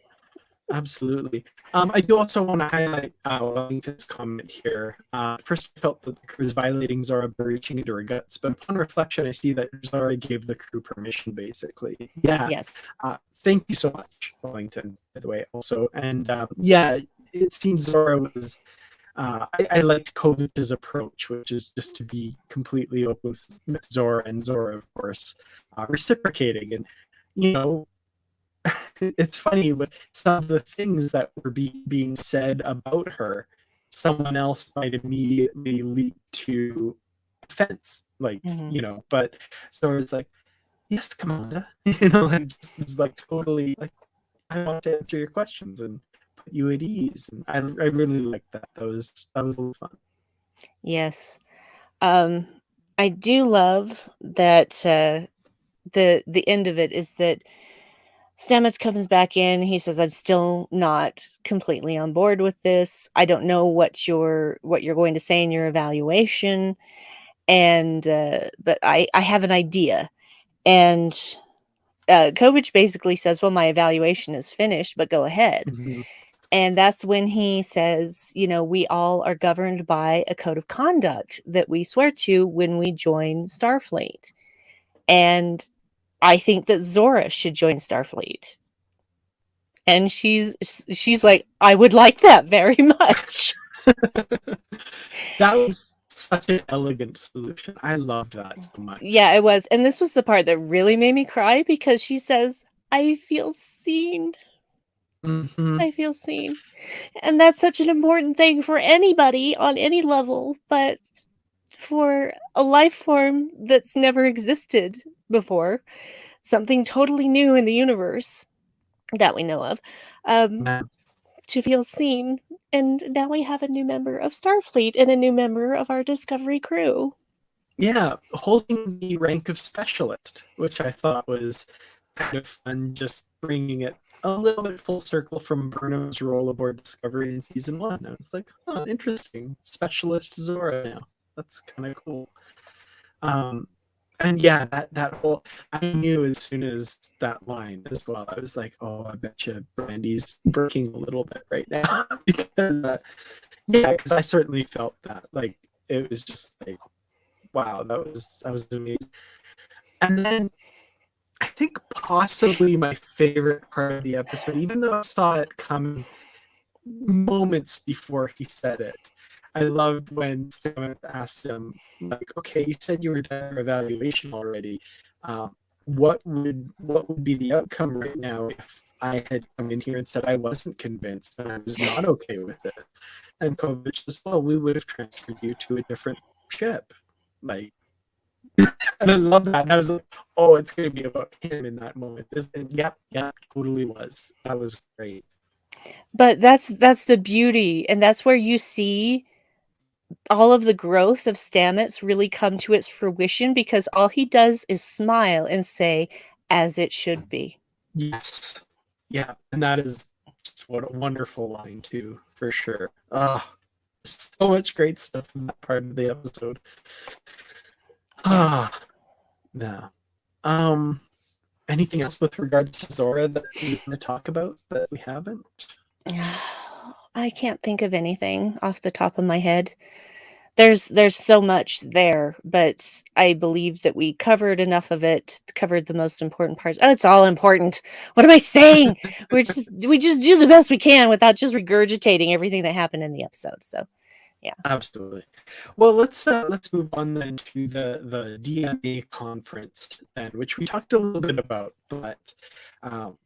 Absolutely. I do also want to highlight Wellington's comment here. First, I felt that the crew is violating Zora by reaching into her guts, but upon reflection, I see that Zora gave the crew permission, basically. Yeah. Yes. Thank you so much, Wellington, by the way, also. And yeah, it seems Zora was. I liked Kovich's approach, which is just to be completely open with Zora, and Zora, of course, reciprocating. And, you know, it's funny with some of the things that were being said about her, someone else might immediately leap to offense, like, Mhm. you know, but so it's like, yes, Commander, you know, like just like totally like, I want to answer your questions and put you at ease. And I really like that. That was a little fun. Yes. Um, I do love that, the end of it is that Stamets comes back in, he says, "I'm still not completely on board with this. I don't know what you're going to say in your evaluation, and, but I have an idea." And, Kovich basically says, "Well, my evaluation is finished, but go ahead." Mhm. And that's when he says, "We all are governed by a code of conduct that we swear to when we join Starfleet." And I think that Zora should join Starfleet. And she's like, "I would like that very much." That was such an elegant solution. I loved that so much. Yeah, it was. And this was the part that really made me cry because she says, "I feel seen. Hmm. I feel seen." And that's such an important thing for anybody on any level, but for a life form that's never existed before, something totally new in the universe that we know of, um, Yeah. to feel seen. And now we have a new member of Starfleet and a new member of our Discovery crew. Yeah, holding the rank of specialist, which I thought was kind of fun, just bringing it a little bit full circle from Burnham's role aboard Discovery in season one. I was like, oh, interesting. Specialist Zora now. That's kind of cool. Um, and yeah, that whole, I knew as soon as that line as well. I was like, oh, I bet you Brandy's breaking a little bit right now because yeah, because I certainly felt that. Like it was just like, wow, that was amazing. And then I think possibly my favorite part of the episode, even though I saw it coming moments before he said it, I loved when Stamets asked him, like, "Okay, you said you were done your evaluation already. What would be the outcome right now if I had come in here and said I wasn't convinced and I was not okay with it?" And Kovic says, "Well, we would have transferred you to a different ship. Like, And I love that. And I was like, oh, it's going to be about him in that moment. And yep, totally was. That was great. But that's the beauty, and that's where you see all of the growth of Stamets really come to its fruition, because all he does is smile and say, "As it should be." Yes. Yeah. And that is just what a wonderful line, too, for sure. So much great stuff in that part of the episode. Yeah. Yeah. Um, Anything else with regards to Zora that we want to talk about that we haven't? I can't think of anything off the top of my head. There's so much there, but I believe that we covered enough of it, covered the most important parts. Oh, it's all important. What am I saying? We just do the best we can without just regurgitating everything that happened in the episode. So, yeah. Absolutely. Well, let's move on then to the DMA conference then, which we talked a little bit about, but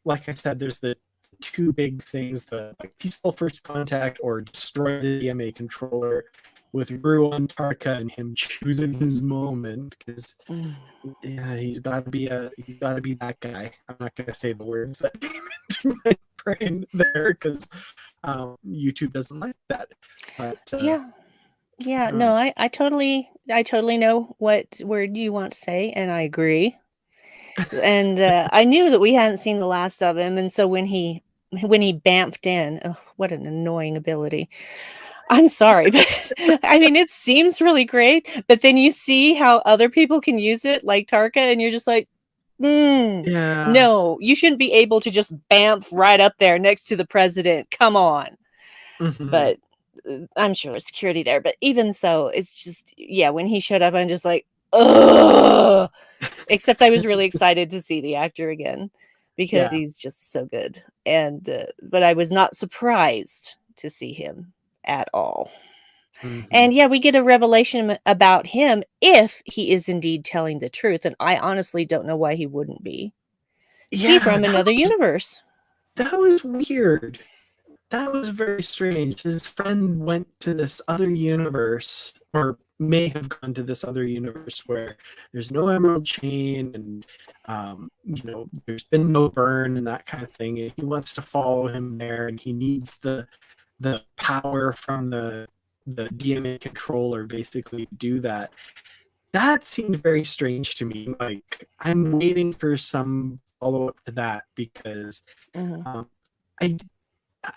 like I said, there's the two big things: the like peaceful first contact or destroy the DMA controller, with Ruan Tarka and him choosing his moment, because yeah, he's got to be that guy. I'm not gonna say the words that came into my brain there because YouTube doesn't like that. But Yeah. Yeah, no, I totally know what word you want to say, and I agree. And I knew that we hadn't seen the last of him, and so when he bamfed in, oh, what an annoying ability. I'm sorry, but I mean, it seems really great, but then you see how other people can use it, like Tarka, and you're just like, yeah. no, you shouldn't be able to just bamf right up there next to the president. Come on. Mm-hmm. But I'm sure there's security there. But even so, it's just, yeah, when he showed up, I'm just like, ugh. Except I was really excited to see the actor again because Yeah. he's just so good. And, but I was not surprised to see him at all. Mm-hmm. And yeah, we get a revelation about him if he is indeed telling the truth. And I honestly don't know why he wouldn't be. He Yeah, from another universe. that was weird. That was very strange. His friend went to this other universe, or may have gone to this other universe where there's no emerald chain, and there's been no burn and that kind of thing. And he wants to follow him there, and he needs the power from the DMA controller basically to do that. That seemed very strange to me. Like, I'm waiting for some follow up to that because Mhm. um, I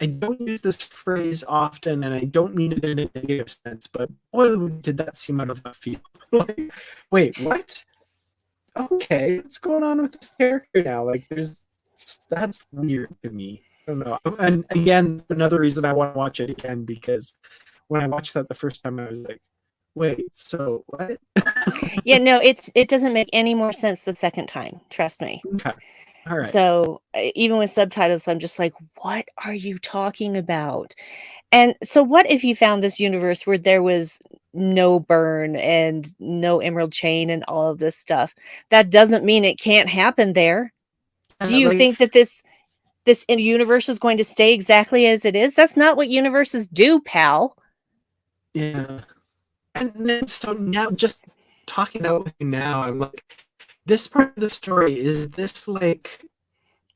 I don't use this phrase often, and I don't mean it in a negative sense, but boy, did that seem out of left field. Like, wait, what? Okay, what's going on with this character now? Like, that's weird to me. I don't know. And again, another reason I want to watch it again, because when I watched that the first time, I was like, wait, so what? Yeah, no, it doesn't make any more sense the second time. Trust me. Okay. All right. So even with subtitles, I'm just like, what are you talking about? And so, what if you found this universe where there was no burn and no emerald chain and all of this stuff? That doesn't mean it can't happen there. Do you Like, think that this universe is going to stay exactly as it is? That's not what universes do, pal. yeah. And then so now, just talking out with you now, I'm like, this part of the story, is this like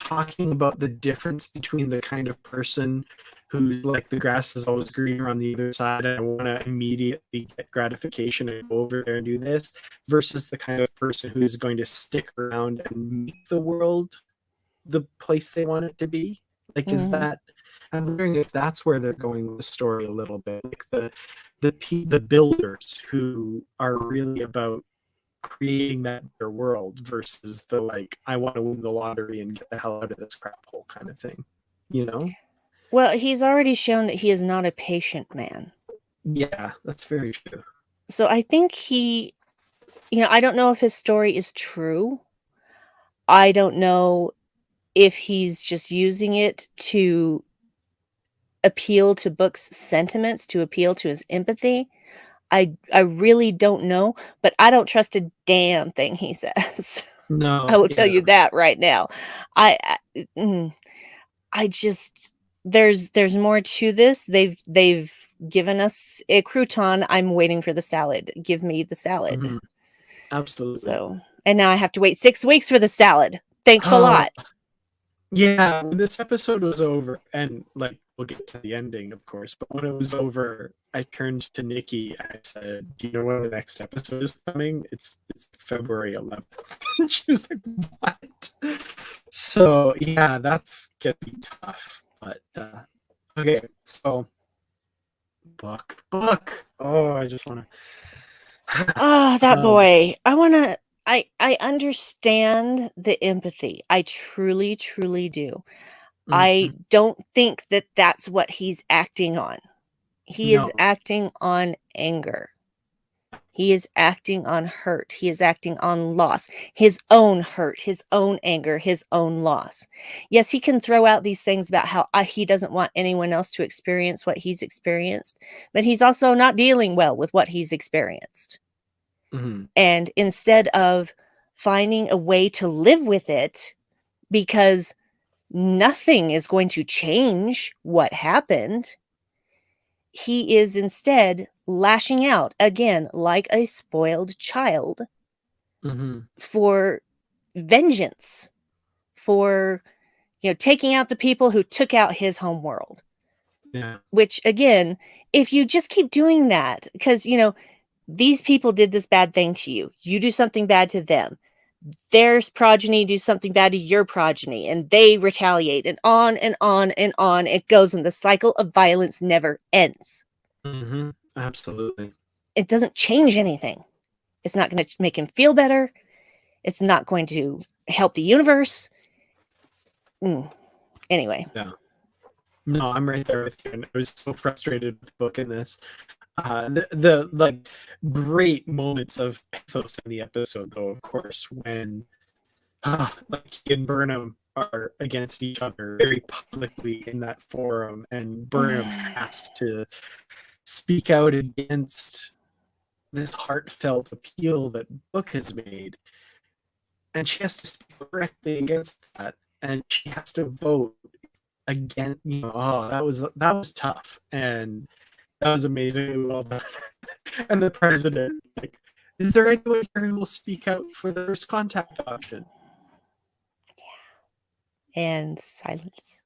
talking about the difference between the kind of person who's like, the grass is always greener on the other side, and I want to immediately get gratification and go over there and do this, versus the kind of person who's going to stick around and make the world the place they want it to be? Like, is Mhm. that, I'm wondering if that's where they're going with the story a little bit, like the builders who are really about creating that better world, versus the like, I want to win the lottery and get the hell out of this crap hole kind of thing, you know? Well, he's already shown that he is not a patient man. Yeah, that's very true. So I think I don't know if his story is true. I don't know if he's just using it to appeal to Book's sentiments, to appeal to his empathy. I really don't know, but I don't trust a damn thing he says. I No, will tell yeah. you that right now. I I just there's more to this. They've given us a crouton. I'm waiting for the salad. Give me the salad. Mhm. Absolutely. So, and now I have to wait 6 weeks for the salad. Thanks a Oh, lot. yeah, when this episode was over, and like we'll get to the ending, of course, but when it was over, I turned to Nikki and I said, "Do you know when the next episode is coming? It's February 11th." And she was like, "What?" So yeah, that's gonna be tough. But okay, so book. Oh, I just want to. Oh, that boy. I understand the empathy. I truly, truly do. I don't think that that's what he's acting on. He is No. acting on anger. He is acting on hurt. He is acting on loss. His own hurt, his own anger, his own loss. Yes, he can throw out these things about how he doesn't want anyone else to experience what he's experienced, but he's also not dealing well with what he's experienced. Mm-hmm. And instead of finding a way to live with it, because nothing is going to change what happened, he is instead lashing out again like a spoiled child for vengeance, for taking out the people who took out his home world. Yeah. Which again, if you just keep doing that, because these people did this bad thing to you, you do something bad to them, their progeny do something bad to your progeny, and they retaliate, and on and on and on it goes, and the cycle of violence never ends. Absolutely. It doesn't change anything. It's not going to make him feel better. It's not going to help the universe. Anyway. Yeah. No, I'm right there with you. And I was so frustrated with the book in this. The like great moments of pathos in the episode, though, of course, when like he and Burnham are against each other very publicly in that forum, and Burnham has to speak out against this heartfelt appeal that Book has made, and she has to speak directly against that, and she has to vote again. That was tough, and that was amazingly well done. And the president, like, is there anyone here who will speak out for the first contact option? Yeah. And silence.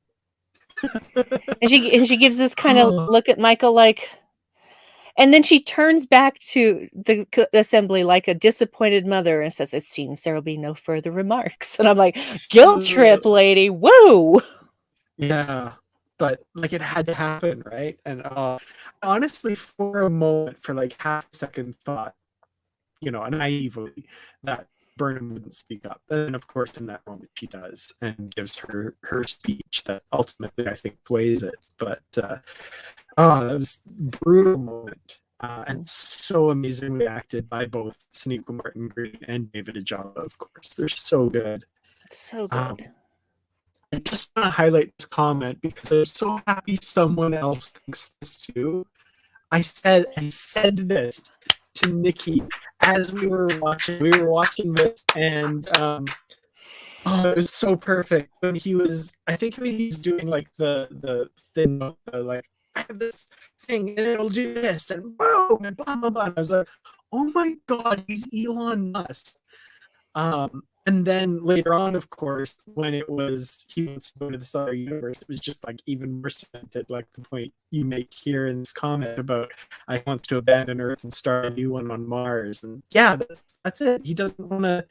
and she gives this kind of look at Michael like, and then she turns back to the assembly like a disappointed mother and says, "It seems there will be no further remarks." And I'm like, guilt trip, lady. Woo! Yeah, but like it had to happen, right? And honestly, for a moment, for like half a second, thought, naively, that Burnham wouldn't speak up. And then, of course, in that moment, she does and gives her speech that ultimately, I think, sways it. But that was a brutal moment. And so amazingly acted by both Sonequa Martin Green and David Ajala, of course. They're so good. So good. I just want to highlight this comment because I'm so happy someone else thinks this too. I said this to Nikki as we were watching. We were watching this, and it was so perfect when he was. I think when he's doing like the thin note, like I have this thing and it'll do this and boom and blah blah blah. And I was like, oh my god, he's Elon Musk. And then later on, of course, when it was he wants to go to this other universe, it was just like even more cemented, like the point you make here in this comment about I wants to abandon Earth and start a new one on Mars. And yeah, that's it. He doesn't want to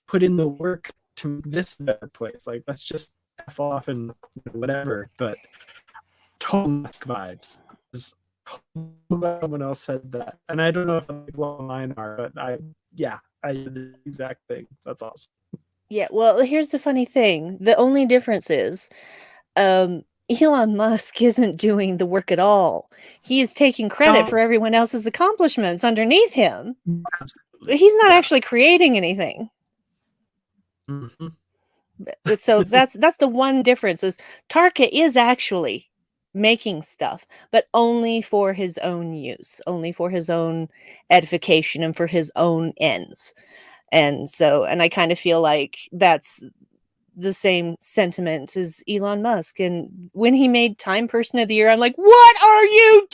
put in the work to make this a better place. Like let's just F off and whatever. But total Musk vibes. Someone else said that, and I don't know if mine are, but I did the exact thing. That's awesome. Yeah, well, here's the funny thing. The only difference is Elon Musk isn't doing the work at all. He is taking credit for everyone else's accomplishments underneath him. Absolutely. He's not actually creating anything. So that's the one difference is Tarka is actually making stuff, but only for his own use, only for his own edification and for his own ends. And I kind of feel like that's the same sentiment as Elon Musk. And when he made Time Person of the Year, I'm like, what are you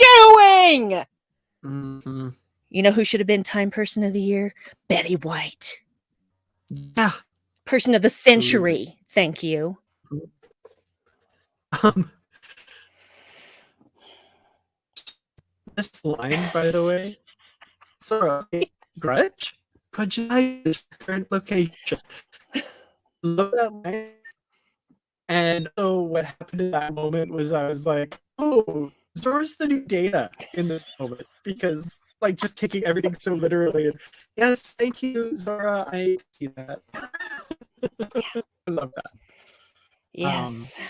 doing? You know who should have been Time Person of the Year? Betty White. Yeah. Person of the century. Thank you. This line, by the way, Zora, grudge? Could you hide this current location? Love that line. And so what happened in that moment was I was like, oh, Zora's the new Data in this moment, because like just taking everything so literally. And, yes, thank you, Zora. I see that. Yeah. I love that. Yes.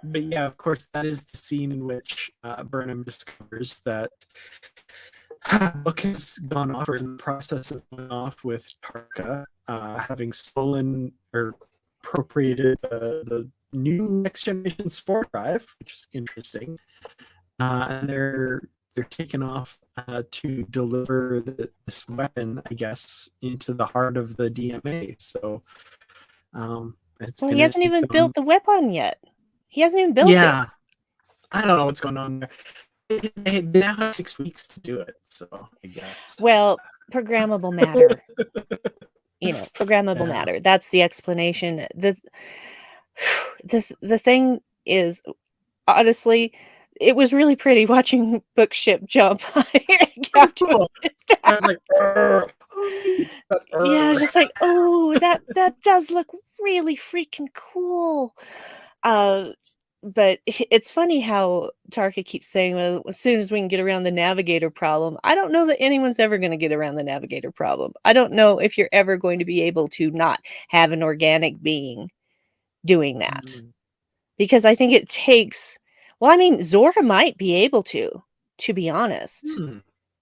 But yeah, of course, that is the scene in which Burnham discovers that Book has gone off, or in the process of going off with Tarka, having stolen or appropriated the new next generation spore drive, which is interesting. And they're taken off to deliver this weapon, I guess, into the heart of the DMA. So it's Well, he gonna hasn't take even them. built the weapon yet. He hasn't even built it. Yeah, I don't know what's going on there. They now have 6 weeks to do it, so I guess. Well, programmable matter. Programmable Yeah. matter. That's the explanation. The thing is, honestly, it was really pretty watching Bookship jump. I have to Cool. admit I was that. like, "Arr, oh, neat, but Yeah, I was arr." just like, oh, that does look really freaking cool. But it's funny how Tarka keeps saying, well, as soon as we can get around the navigator problem. I don't know that anyone's ever going to get around the navigator problem. I don't know if you're ever going to be able to not have an organic being doing that. Because I think it takes, well, I mean, Zora might be able to be honest,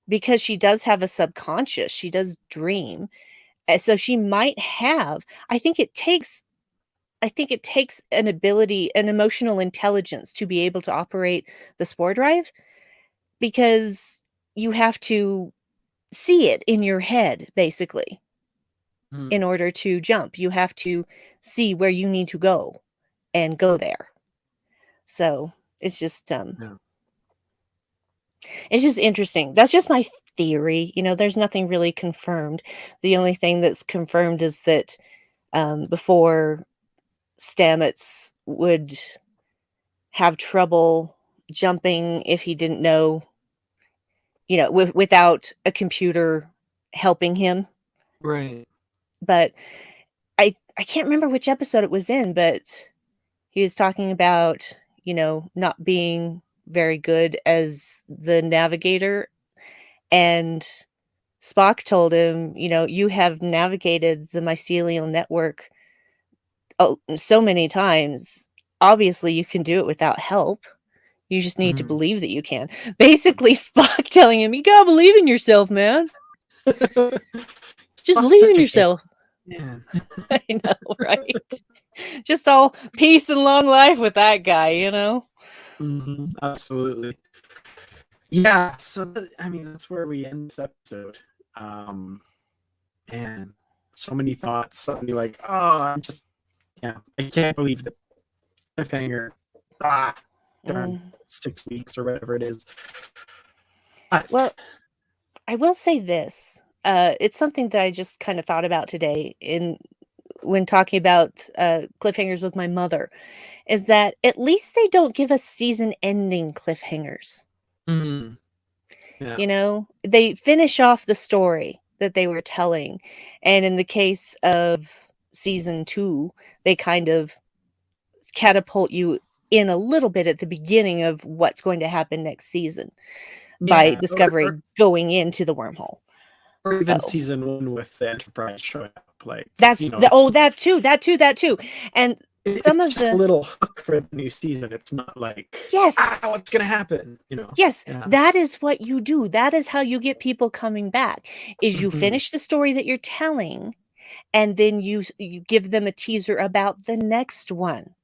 because she does have a subconscious. She does dream. So she might have, I think it takes an ability, an emotional intelligence to be able to operate the spore drive, because you have to see it in your head, basically, in order to jump. You have to see where you need to go and go there. So it's just it's just interesting. That's just my theory. There's nothing really confirmed. The only thing that's confirmed is that before, Stamets would have trouble jumping if he didn't know, without a computer helping him. Right. But I can't remember which episode it was in, but he was talking about, not being very good as the navigator, and Spock told him, you have navigated the mycelial network so many times. Obviously, you can do it without help. You just need to believe that you can. Basically, Spock telling him, you gotta believe in yourself, man. Just believe in yourself. Yeah. I know, right? Just all peace and long life with that guy, Absolutely. Yeah, so that's where we end this episode. And so many thoughts. I'll be like, oh, I can't believe the cliffhanger. Darn, 6 weeks or whatever it is. Well, I will say this. It's something that I just kind of thought about today when talking about cliffhangers with my mother, is that at least they don't give us season-ending cliffhangers. Yeah. They finish off the story that they were telling. And in the case of season 2, they kind of catapult you in a little bit at the beginning of what's going to happen next season by discovering going into the wormhole. Or even season 1 with the Enterprise showing up. Like, that too. And it's just a little hook for the new season. It's not like, yes, what's gonna happen? Yes, that is what you do. That is how you get people coming back. Is you finish the story that you're telling, and then you give them a teaser about the next one.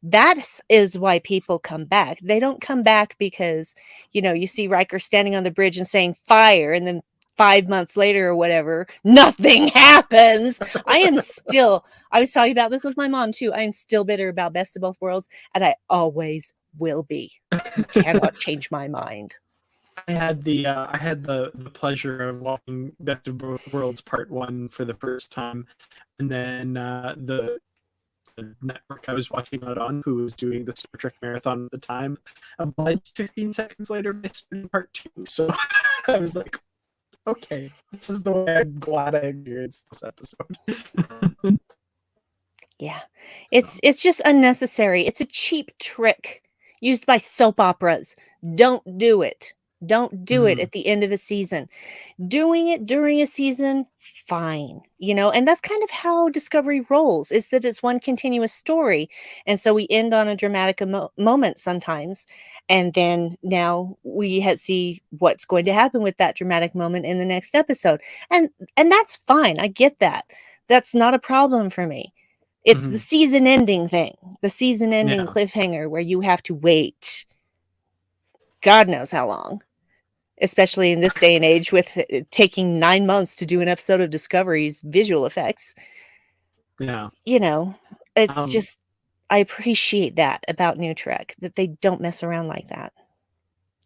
That is why people come back. They don't come back because, you see Riker standing on the bridge and saying fire, and then 5 months later or whatever, nothing happens. I was talking about this with my mom too. I am still bitter about Best of Both Worlds, and I always will be. You cannot change my mind. I had the pleasure of watching Best of Both Worlds Part One for the first time, and then the network I was watching it on, who was doing the Star Trek marathon at the time, obliged 15 seconds later by starting Part Two. So I was like, okay, this is the way I'm glad I experienced this episode. Yeah. So, It's just unnecessary. It's a cheap trick used by soap operas. Don't do it. Don't do it mhm, at the end of a season. Doing it during a season, fine. And that's kind of how Discovery rolls, is that it's one continuous story. And so we end on a dramatic moment sometimes. And then now we see what's going to happen with that dramatic moment in the next episode. And that's fine. I get that. That's not a problem for me. It's the mhm, season ending thing, the season ending yeah, cliffhanger where you have to wait God knows how long, especially in this day and age with it taking 9 months to do an episode of Discovery's visual effects. yeah. You know, it's Um, just I appreciate that about New Trek, that they don't mess around like that.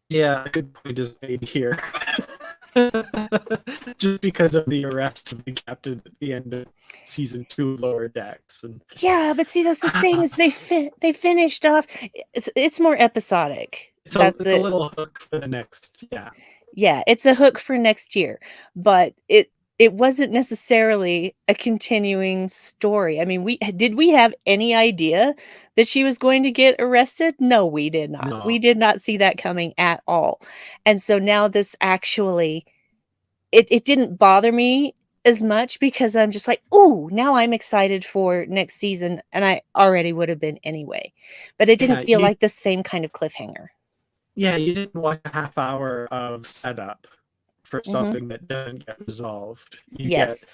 yeah, a good point is made here. Just because of the arrest of the captain at the end of season 2 of Lower Decks, and Yeah, but see, that's the thing is they finished off. It's more episodic. That's it's a the little hook for the next, yeah. Yeah, it's a hook for next year, but it wasn't necessarily a continuing story. I mean, we have any idea that she was going to get arrested? No, we did not. We No, did not see that coming at all. And so now this actually it didn't bother me as much because I'm just like, "Oh, now I'm excited for next season," and I already would have been anyway. But it yeah, didn't feel like the same kind of cliffhanger. you didn't watch a half hour of setup for Mhm. something that doesn't get resolved. You get Yes.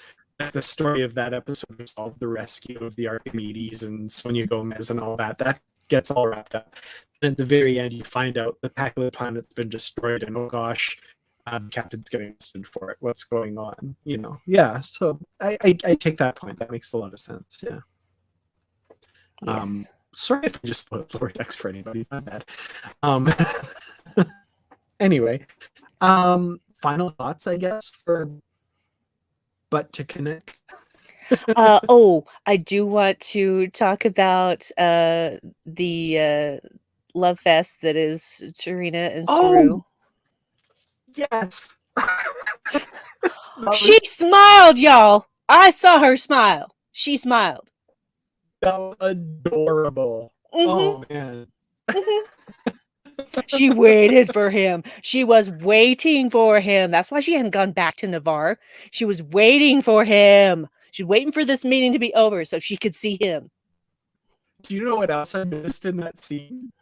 the story of that episode resolved, the rescue of the Archimedes and Sonia Gomez and all that. That gets all wrapped up. And at the very end, you find out the Pac-Man planet's been destroyed, and oh gosh, Captain's getting arrested for it. What's going on? Yeah. So I take that point. That makes a lot of sense. Yeah. Yes. Sorry if I just spoiled Lower Decks for anybody. My bad. Um, anyway, final thoughts, I guess, for But to Connect. I do want to talk about the love fest that is Tarina and Oh Saru. yes, that She was smiled, y'all. I saw her smile. She smiled. that was adorable. Hmm. Oh man. Hmm. She waited for him. She was waiting for him. That's why she hadn't gone back to Navarre. She was waiting for him. She was waiting for this meeting to be over so she could see him. Do you know what else I noticed in that scene?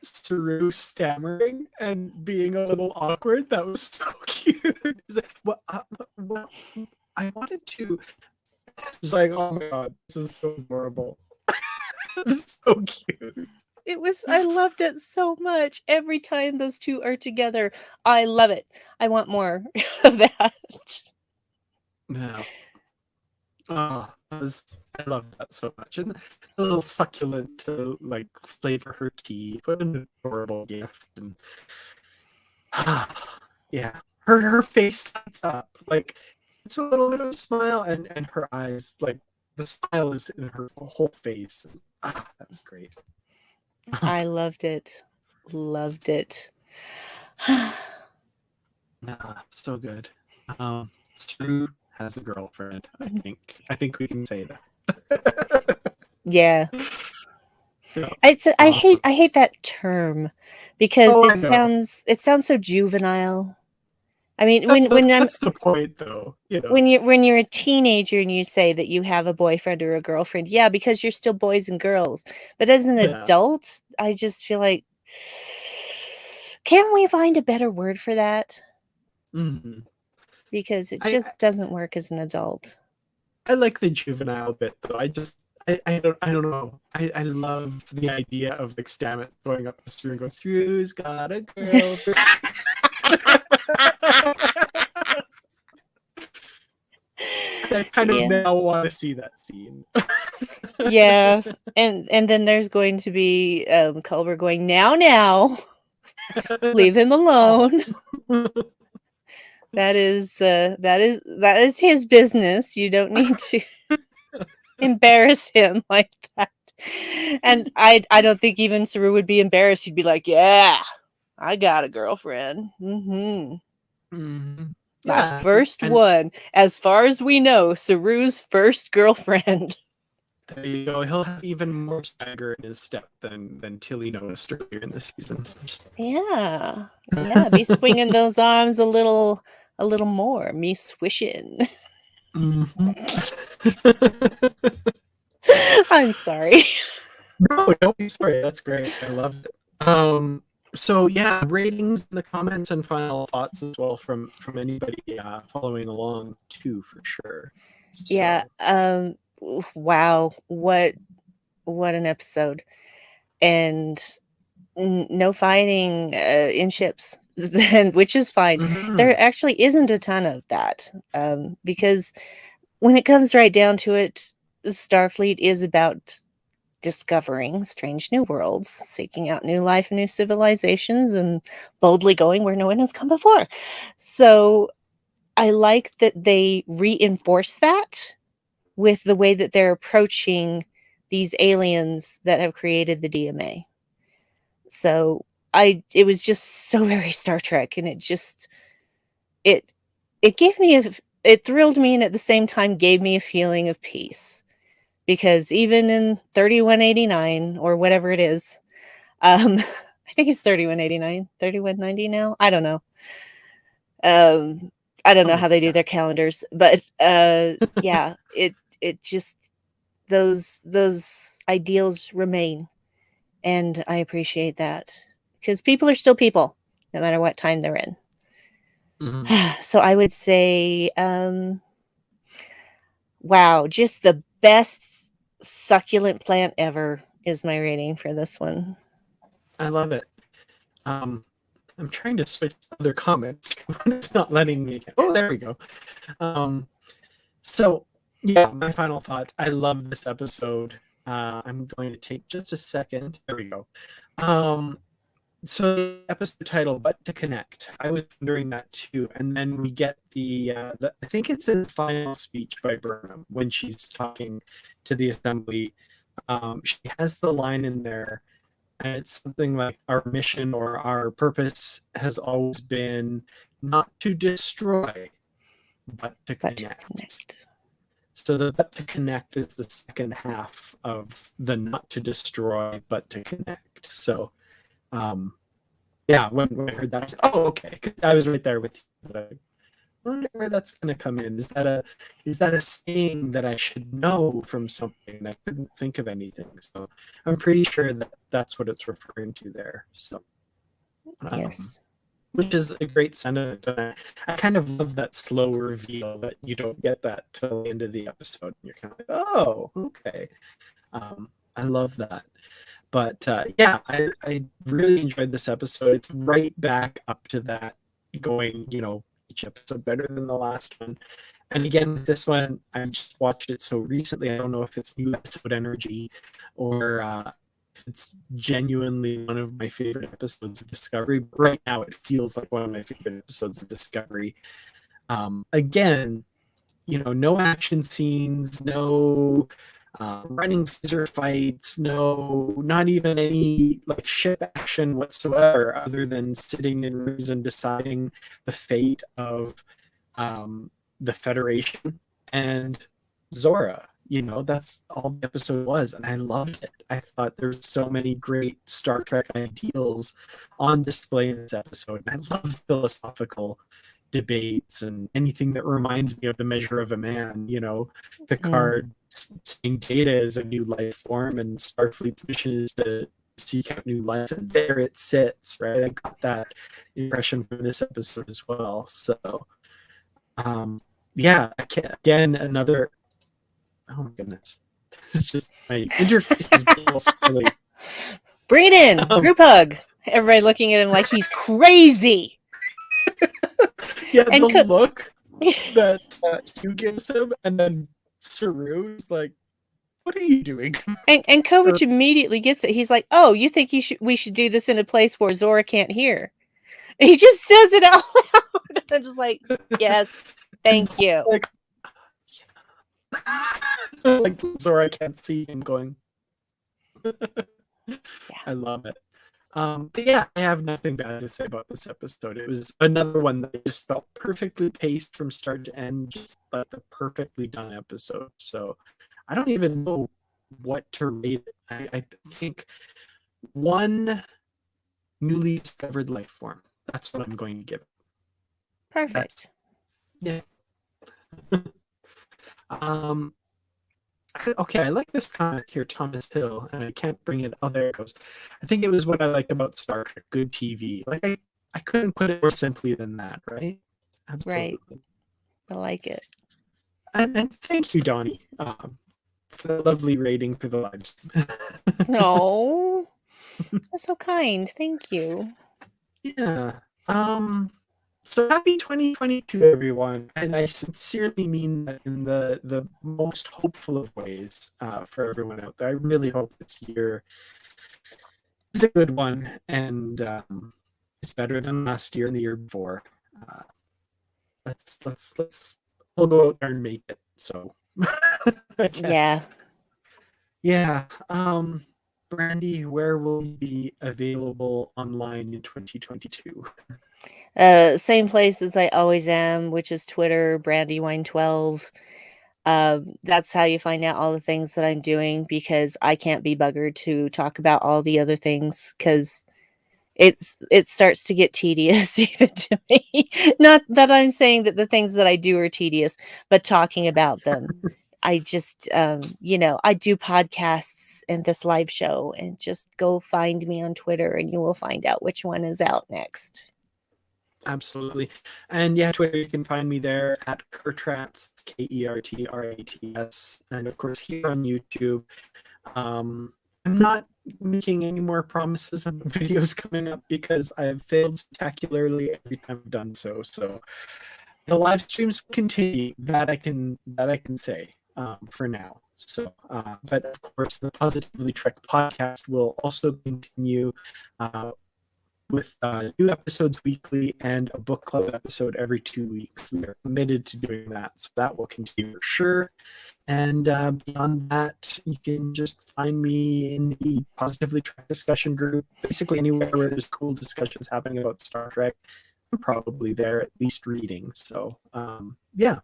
Saru stammering and being a little awkward. That was so cute. He's like, well, I wanted to. It's like, oh my god, this is so adorable. It was so cute. I loved it so much. Every time those two are together, I love it. I want more of that. Yeah. Oh, I love that so much. And the little succulent to like flavor her tea. What an adorable gift. And yeah. Her face lights up. Like it's a little bit of a smile and her eyes, like the smile is in her whole face. That was great. I loved it. Loved it. So good. Stu has a girlfriend, I think. I think we can say that. Yeah. Yeah, I awesome. hate that term because Oh, I know. it sounds so juvenile. I mean, That's the point, though. when you're a teenager and you say that you have a boyfriend or a girlfriend, yeah, because you're still boys and girls. But as an Yeah. adult, I just feel like can't we find a better word for that? Mhm. Because it I just doesn't work as an adult. I like the juvenile bit though. I don't know. I love the idea of like Stammet going up the street and going, Stu's got a girlfriend. I kind of Yeah. now want to see that scene. Yeah. And then there's going to be Culber going, now. Leave him alone. Oh. That is his business. You don't need to embarrass him like that. And I don't think even Saru would be embarrassed. He'd be like, "Yeah, I got a girlfriend. Mm-hmm. My Yeah, first and one. As far as we know, Saru's first girlfriend." there you go. He'll have even more swagger in his step than Tilly noticed earlier in the season. Yeah. Yeah, be swinging those arms a little more. Me swishing. Mm-hmm. I'm sorry. No, don't be sorry. That's great. I love it. So yeah, ratings in the comments and final thoughts as well from anybody following along too, for sure. Yeah. So Wow. What an episode. And no fighting in ships, which is fine. mhm. There actually isn't a ton of that, because when it comes right down to it, Starfleet is about discovering strange new worlds, seeking out new life, new civilizations, and boldly going where no one has come before. So I like that they reinforce that with the way that they're approaching these aliens that have created the DMA. So it was just so very Star Trek, and it it gave me it thrilled me, and at the same time gave me a feeling of peace, because even in 3189 or whatever it is, I think it's 3189, 3190 now. I don't know. I don't know Oh, how they do yeah. their calendars, but yeah, it just those ideals remain, and I appreciate that, because people are still people, no matter what time they're in. Mhm. So I would say, wow, just the best succulent plant ever is my rating for this one. I love it. I'm trying to switch to other comments, but it's not letting me. Oh, there we go. Um, so yeah, my final thoughts. I love this episode. I'm going to take just a second. There we go. Um, so the episode title, "But to Connect." I was wondering that too, and then we get the I think it's in the final speech by Burnham when she's talking to the assembly. She has the line in there, and it's something like, "Our mission or our purpose has always been not to destroy, but to But to connect." connect. So the "but to connect" is the second half of the "not to destroy, but to connect." So um, yeah, when I heard that, I was like, "Oh, okay." 'Cause I was right there with you. I wonder where that's going to come in. Is that a saying that I should know from something? And I couldn't think of anything, so I'm pretty sure that that's what it's referring to there. So, um, Yes. which is a great sentiment. And I kind of love that slow reveal that you don't get that till the end of the episode. And you're kind of like, "Oh, okay." I love that. But yeah, I really enjoyed this episode. It's right back up to that, going, each episode better than the last one. And again, with this one, I just watched it so recently. I don't know if it's new episode energy or if it's genuinely one of my favorite episodes of Discovery. But right now, it feels like one of my favorite episodes of Discovery. Again, no action scenes, no running phaser fights, no, not even any like ship action whatsoever, other than sitting in rooms and deciding the fate of um, the Federation and Zora. That's all the episode was, and I loved it. I thought there were so many great Star Trek ideals on display in this episode, and I love philosophical debates and anything that reminds me of The Measure of a Man. Mm. Picard saying Data is a new life form, and Starfleet's mission is to seek out new life, and there it sits. Right, I got that impression from this episode as well. So yeah, I can't, again, another, oh my goodness, this is just, my interface is being all silly. Bring it in. Um, Group hug. Everybody looking at him like he's crazy. yeah, And the look that Hugh gives him, and then Saru's like, What are you doing? And Kovic immediately gets it. He's like, "Oh, you think we should do this in a place where Zora can't hear?" And he just says it out loud. I'm just like, "Yes, And thank you." like, like Zora can't see him going. I love it. But yeah, I have nothing bad to say about this episode. It was another one that just felt perfectly paced from start to end, just like the perfectly done episode. So I don't even know what to rate it. I think one newly discovered life form. That's what I'm going to give it. Perfect. Yeah. um, okay, I like this comment here, Thomas Hill, and I can't bring it. Oh, there it goes. I think it was what I liked about Star Trek, good TV. Like I couldn't put it more simply than that, right? Absolutely. Right. I like it. And thank you, Donnie, for the lovely rating for the lives. No, that's so kind. Thank you. Yeah. So happy 2022, everyone, and I sincerely mean that in the most hopeful of ways for everyone out there. I really hope this year is a good one and it's better than last year and the year before. Uh, let's all go out there and make it. So I guess. Yeah. Yeah. Brandi, where will you be available online in 2022? Same place as I always am, which is Twitter, Brandywine12. That's how you find out all the things that I'm doing because I can't be buggered to talk about all the other things because it starts to get tedious even to me. Not that I'm saying that the things that I do are tedious, but talking about them. I just I do podcasts and this live show, and just go find me on Twitter and you will find out which one is out next. Absolutely. And yeah, Twitter, you can find me there at Kertrats, Kertrats. And of course, here on YouTube. I'm not making any more promises on videos coming up because I have failed spectacularly every time I've done so. So the live streams will continue. That I can say for now. So, but of course, the Positively Trek podcast will also continue uh, with new episodes weekly and a book club episode every 2 weeks. We are committed to doing that, so that will continue for sure. And beyond that, you can just find me in the Positively Trek discussion group. Basically, anywhere where there's cool discussions happening about Star Trek, I'm probably there, at least reading. So, yeah,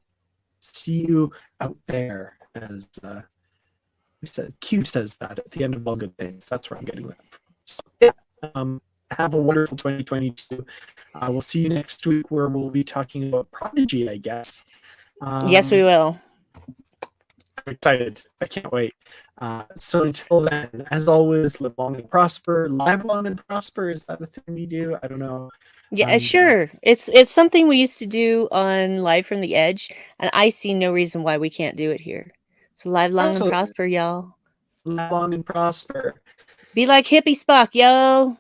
see you out there. As we said, Q says that at the end of all good things. That's where I'm getting that from. So, yeah. Have a wonderful 2022. We'll see you next week where we'll be talking about Prodigy, I guess. Yes, we will. I'm excited. I can't wait. So until then, as always, live long and prosper. Live long and prosper. Is that a thing we do? I don't know. Yeah, sure. It's something we used to do on Live from the Edge, and I see no reason why we can't do it here. So live long and prosper, y'all. Live long and prosper. Be like hippie Spock, yo.